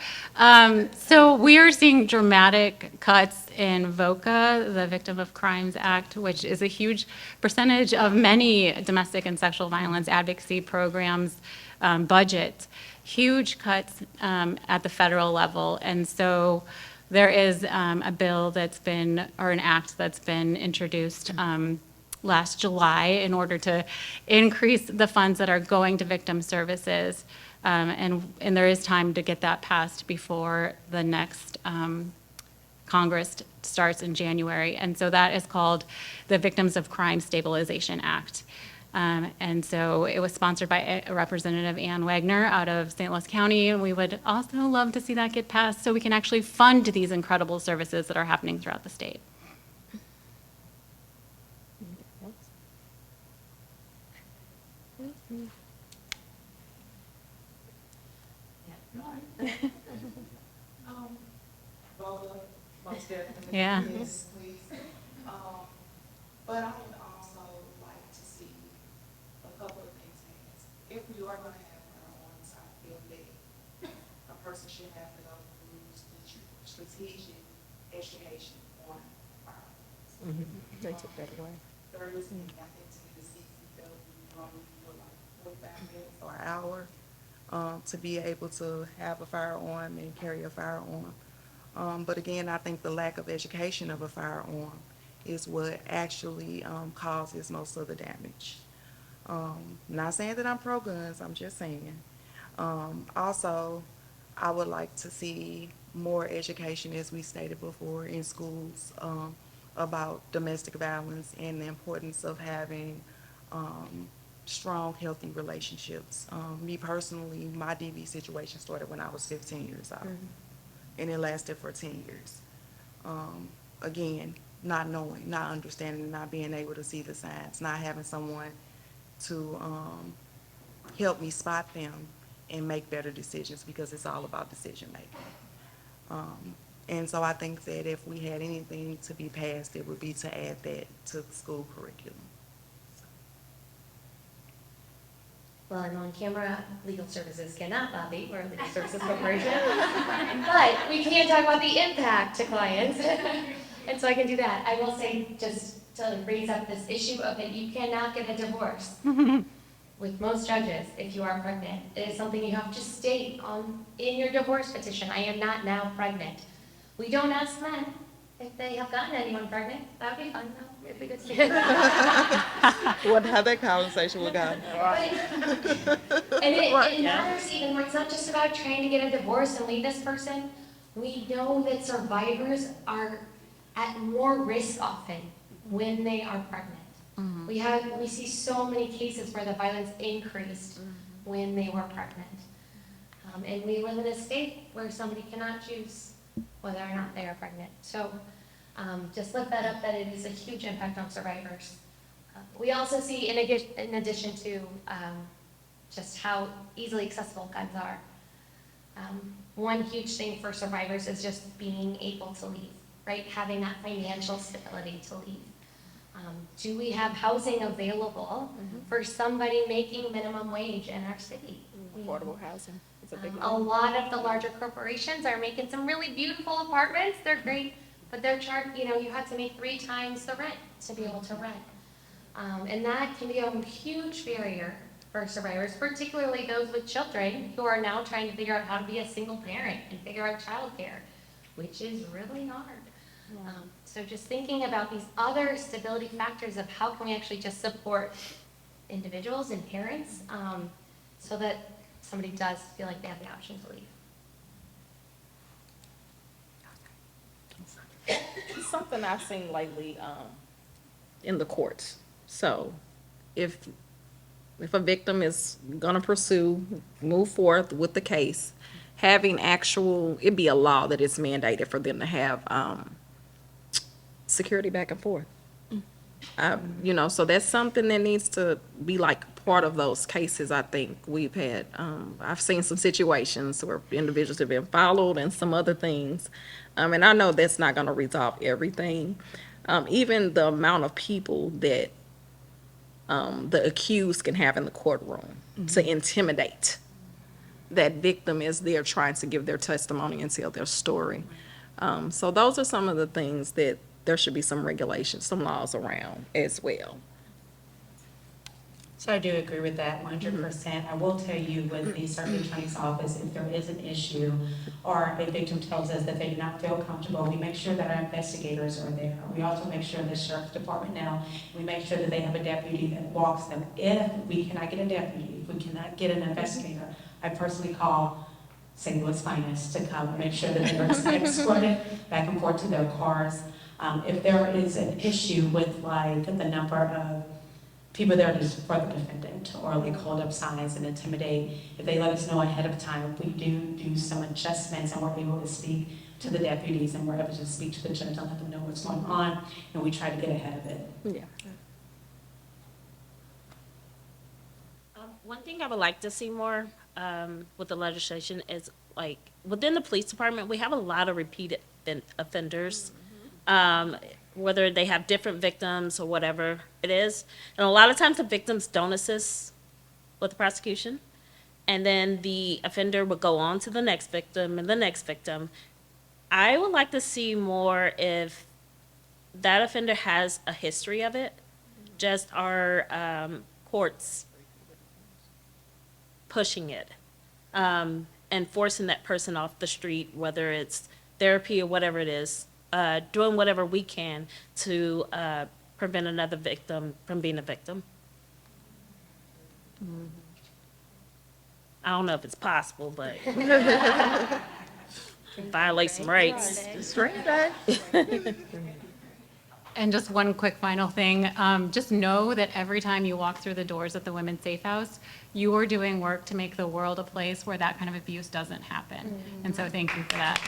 [SPEAKER 12] So we are seeing dramatic cuts in VOCA, the Victim of Crimes Act, which is a huge percentage of many domestic and sexual violence advocacy programs' budgets. Huge cuts at the federal level. And so there is a bill that's been, or an act that's been introduced last July in order to increase the funds that are going to victim services. And there is time to get that passed before the next Congress starts in January. And so that is called the Victims of Crime Stabilization Act. And so it was sponsored by Representative Ann Wagner out of St. Louis County. And we would also love to see that get passed so we can actually fund these incredible services that are happening throughout the state.
[SPEAKER 5] Most definitely.
[SPEAKER 12] Yeah.
[SPEAKER 5] Yes, please. But I would also like to see a couple of things happen. If we are gonna have firearms, I feel that a person should have to go through strategic education on firearms.
[SPEAKER 3] They took that away.
[SPEAKER 5] There is, I think, to the CCW, for like 45 minutes or an hour, to be able to have a firearm and carry a firearm. But again, I think the lack of education of a firearm is what actually causes most of the damage. Not saying that I'm pro-guns, I'm just saying. Also, I would like to see more education, as we stated before, in schools about domestic violence and the importance of having strong, healthy relationships. Me personally, my DV situation started when I was 15 years old, and it lasted for 10 years. Again, not knowing, not understanding, not being able to see the signs, not having someone to help me spot them and make better decisions, because it's all about decision making. And so I think that if we had anything to be passed, it would be to add that to the school curriculum.
[SPEAKER 9] Well, I'm on camera. Legal Services cannot lobby. We're a legal services corporation. But we can talk about the impact to clients. And so I can do that. I will say, just to raise up this issue of that you cannot get a divorce with most judges if you are pregnant. It is something you have to state in your divorce petition. I am not now pregnant. We don't ask men if they have gotten anyone pregnant. That would be fun, though. It'd be good to see.
[SPEAKER 5] What how that conversation would go.
[SPEAKER 9] And it matters even where it's not just about trying to get a divorce and leave this person. We know that survivors are at more risk often when they are pregnant. We see so many cases where the violence increased when they were pregnant. And we live in a state where somebody cannot choose whether or not they are pregnant. So just lift that up, that it is a huge impact on survivors. We also see, in addition to just how easily accessible guns are, one huge thing for survivors is just being able to leave, right? Having that financial stability to leave. Do we have housing available for somebody making minimum wage in our city?
[SPEAKER 13] Affordable housing is a big
[SPEAKER 9] A
[SPEAKER 13] one.
[SPEAKER 9] lot of the larger corporations are making some really beautiful apartments. They're great, but they're you have to make 3 times the rent to be able to rent. And that can be a huge barrier for survivors, particularly those with children who are now trying to figure out how to be a single parent and figure out childcare, which is really hard. So just thinking about these other stability factors of how can we actually just support individuals and parents so that somebody does feel like they have the option to leave.
[SPEAKER 13] Something I've seen lately in the courts. So if a victim is gonna move forth with the case, having it'd be a law that it's mandated for them to have security back and forth. So that's something that needs to be like part of those cases. I think we've had, I've seen some situations where individuals have been followed and some other things. And I know that's not gonna resolve everything. Even the amount of people that the accused can have in the courtroom to intimidate that victim as they're trying to give their testimony and tell their story. So those are some of the things that there should be some regulations, some laws around as well.
[SPEAKER 11] So I do agree with that 100%. I will tell you with the circuit attorney's office, if there is an issue or a victim tells us that they do not feel comfortable, we make sure that our investigators are there. We also make sure the sheriff's department now, we make sure that they have a deputy that walks them. If we cannot get a deputy, if we cannot get an investigator, I personally call St. Louis Finest to come and make sure that they are escorted back and forth to their cars. If there is an issue with like the number of people there to support the defendant or like hold up signs and intimidate, if they let us know ahead of time, we do some adjustments and we're able to speak to the deputies and we're able to speak to the judge and let them know what's going on, and we try to get ahead of it.
[SPEAKER 13] Yeah.
[SPEAKER 10] One thing I would like to see more with the legislation is like within the police department, we have a lot of repeated offenders, whether they have different victims or whatever it is. And a lot of times the victims don't assist with the prosecution. And then the offender would go on to the next victim and the next victim. I would like to see more if that offender has a history of it, just our courts pushing it and forcing that person off the street, whether it's therapy or whatever it is, doing whatever we can to prevent another victim from being a victim. I don't know if it's possible, but violate some rights.
[SPEAKER 12] And just one quick final thing, just know that every time you walk through the doors at the Women's Safe House, you are doing work to make the world a place where that kind of abuse doesn't happen. And so thank you for that.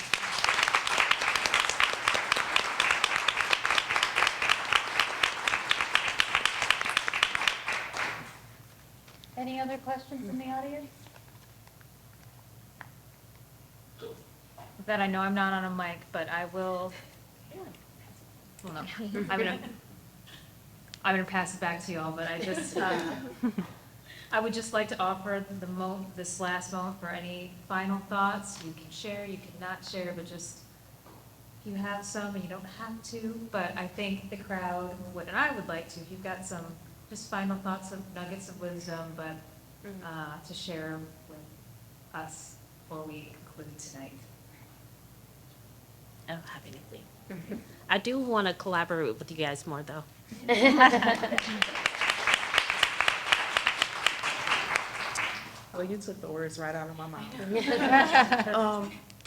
[SPEAKER 1] Any other questions from the audience? That I know I'm not on a mic, but I will. Well, no, I'm gonna pass it back to y'all, but I just, I would just like to offer this last moment for any final thoughts. You can share, you can not share, but just, if you have some, and you don't have to, but I think the crowd would, and I would like to, if you've got some just final thoughts, some nuggets of wisdom, but to share with us before we conclude tonight.
[SPEAKER 10] I don't have anything. I do want to collaborate with you guys more, though.
[SPEAKER 6] Well, you took the words right out of my mouth.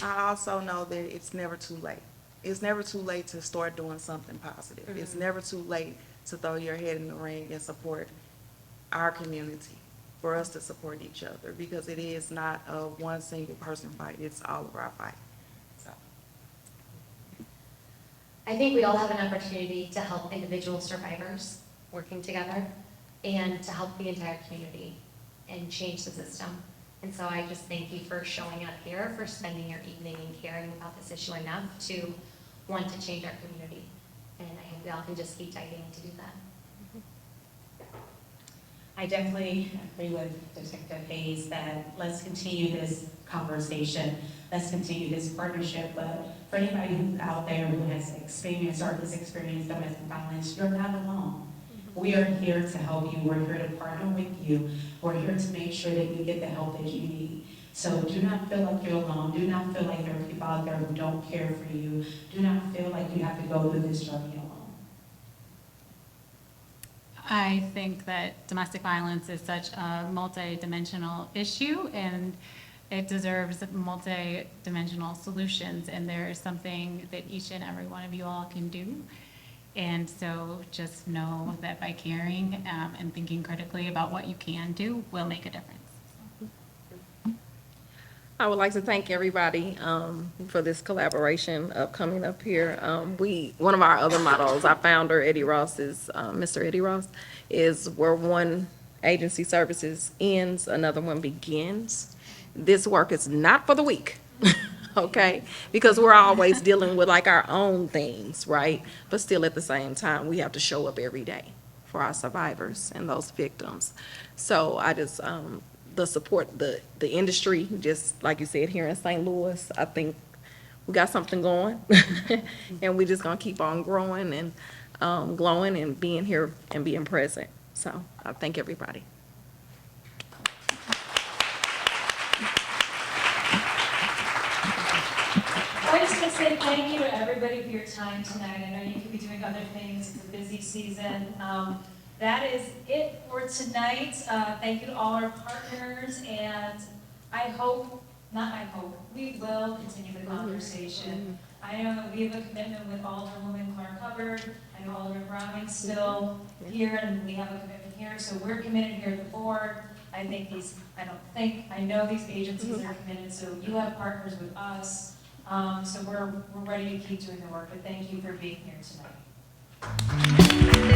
[SPEAKER 6] I also know that it's never too late. It's never too late to start doing something positive. It's never too late to throw your head in the ring and support our community, for us to support each other, because it is not a one single person fight, it's all of our fight. So.
[SPEAKER 9] I think we all have an opportunity to help individual survivors working together and to help the entire community and change the system. And so I just thank you for showing up here, for spending your evening and caring about this issue enough to want to change our community. And I hope y'all can just keep fighting to do that.
[SPEAKER 11] I definitely agree with Detective Hayes that let's continue this conversation. Let's continue this partnership. But for anybody who's out there who has experienced or has experienced domestic violence, you're not alone. We are here to help you. We're here to partner with you. We're here to make sure that you get the help that you need. So do not feel like you're alone. Do not feel like there are people out there who don't care for you. Do not feel like you have to go through this journey alone.
[SPEAKER 12] I think that domestic violence is such a multi-dimensional issue, and it deserves multi-dimensional solutions, and there is something that each and every one of you all can do. And so just know that by caring and thinking critically about what you can do will make a difference.
[SPEAKER 13] I would like to thank everybody for this collaboration of coming up here. One of our other mottos, our founder, Eddie Ross, is, Mr. Eddie Ross, is where one agency services ends, another one begins. This work is not for the weak, okay? Because we're always dealing with like our own things, right? But still at the same time, we have to show up every day for our survivors and those victims. So I just, the support, the industry, just like you said, here in St. Louis, I think we got something going. And we're just gonna keep on growing and glowing and being here and being present. So I thank everybody.
[SPEAKER 14] I just want to say thank you to everybody for your time tonight. I know you could be doing other things. It's a busy season. That is it for tonight. Thank you to all our partners, and we will continue the conversation. I know that we have a commitment with Alderwoman Clark Hubbard. I know Alderman Browning's still here, and we have a commitment here. So we're committed here at the board. I know these agencies are committed, so you have partners with us. So we're ready to keep doing the work, but thank you for being here tonight.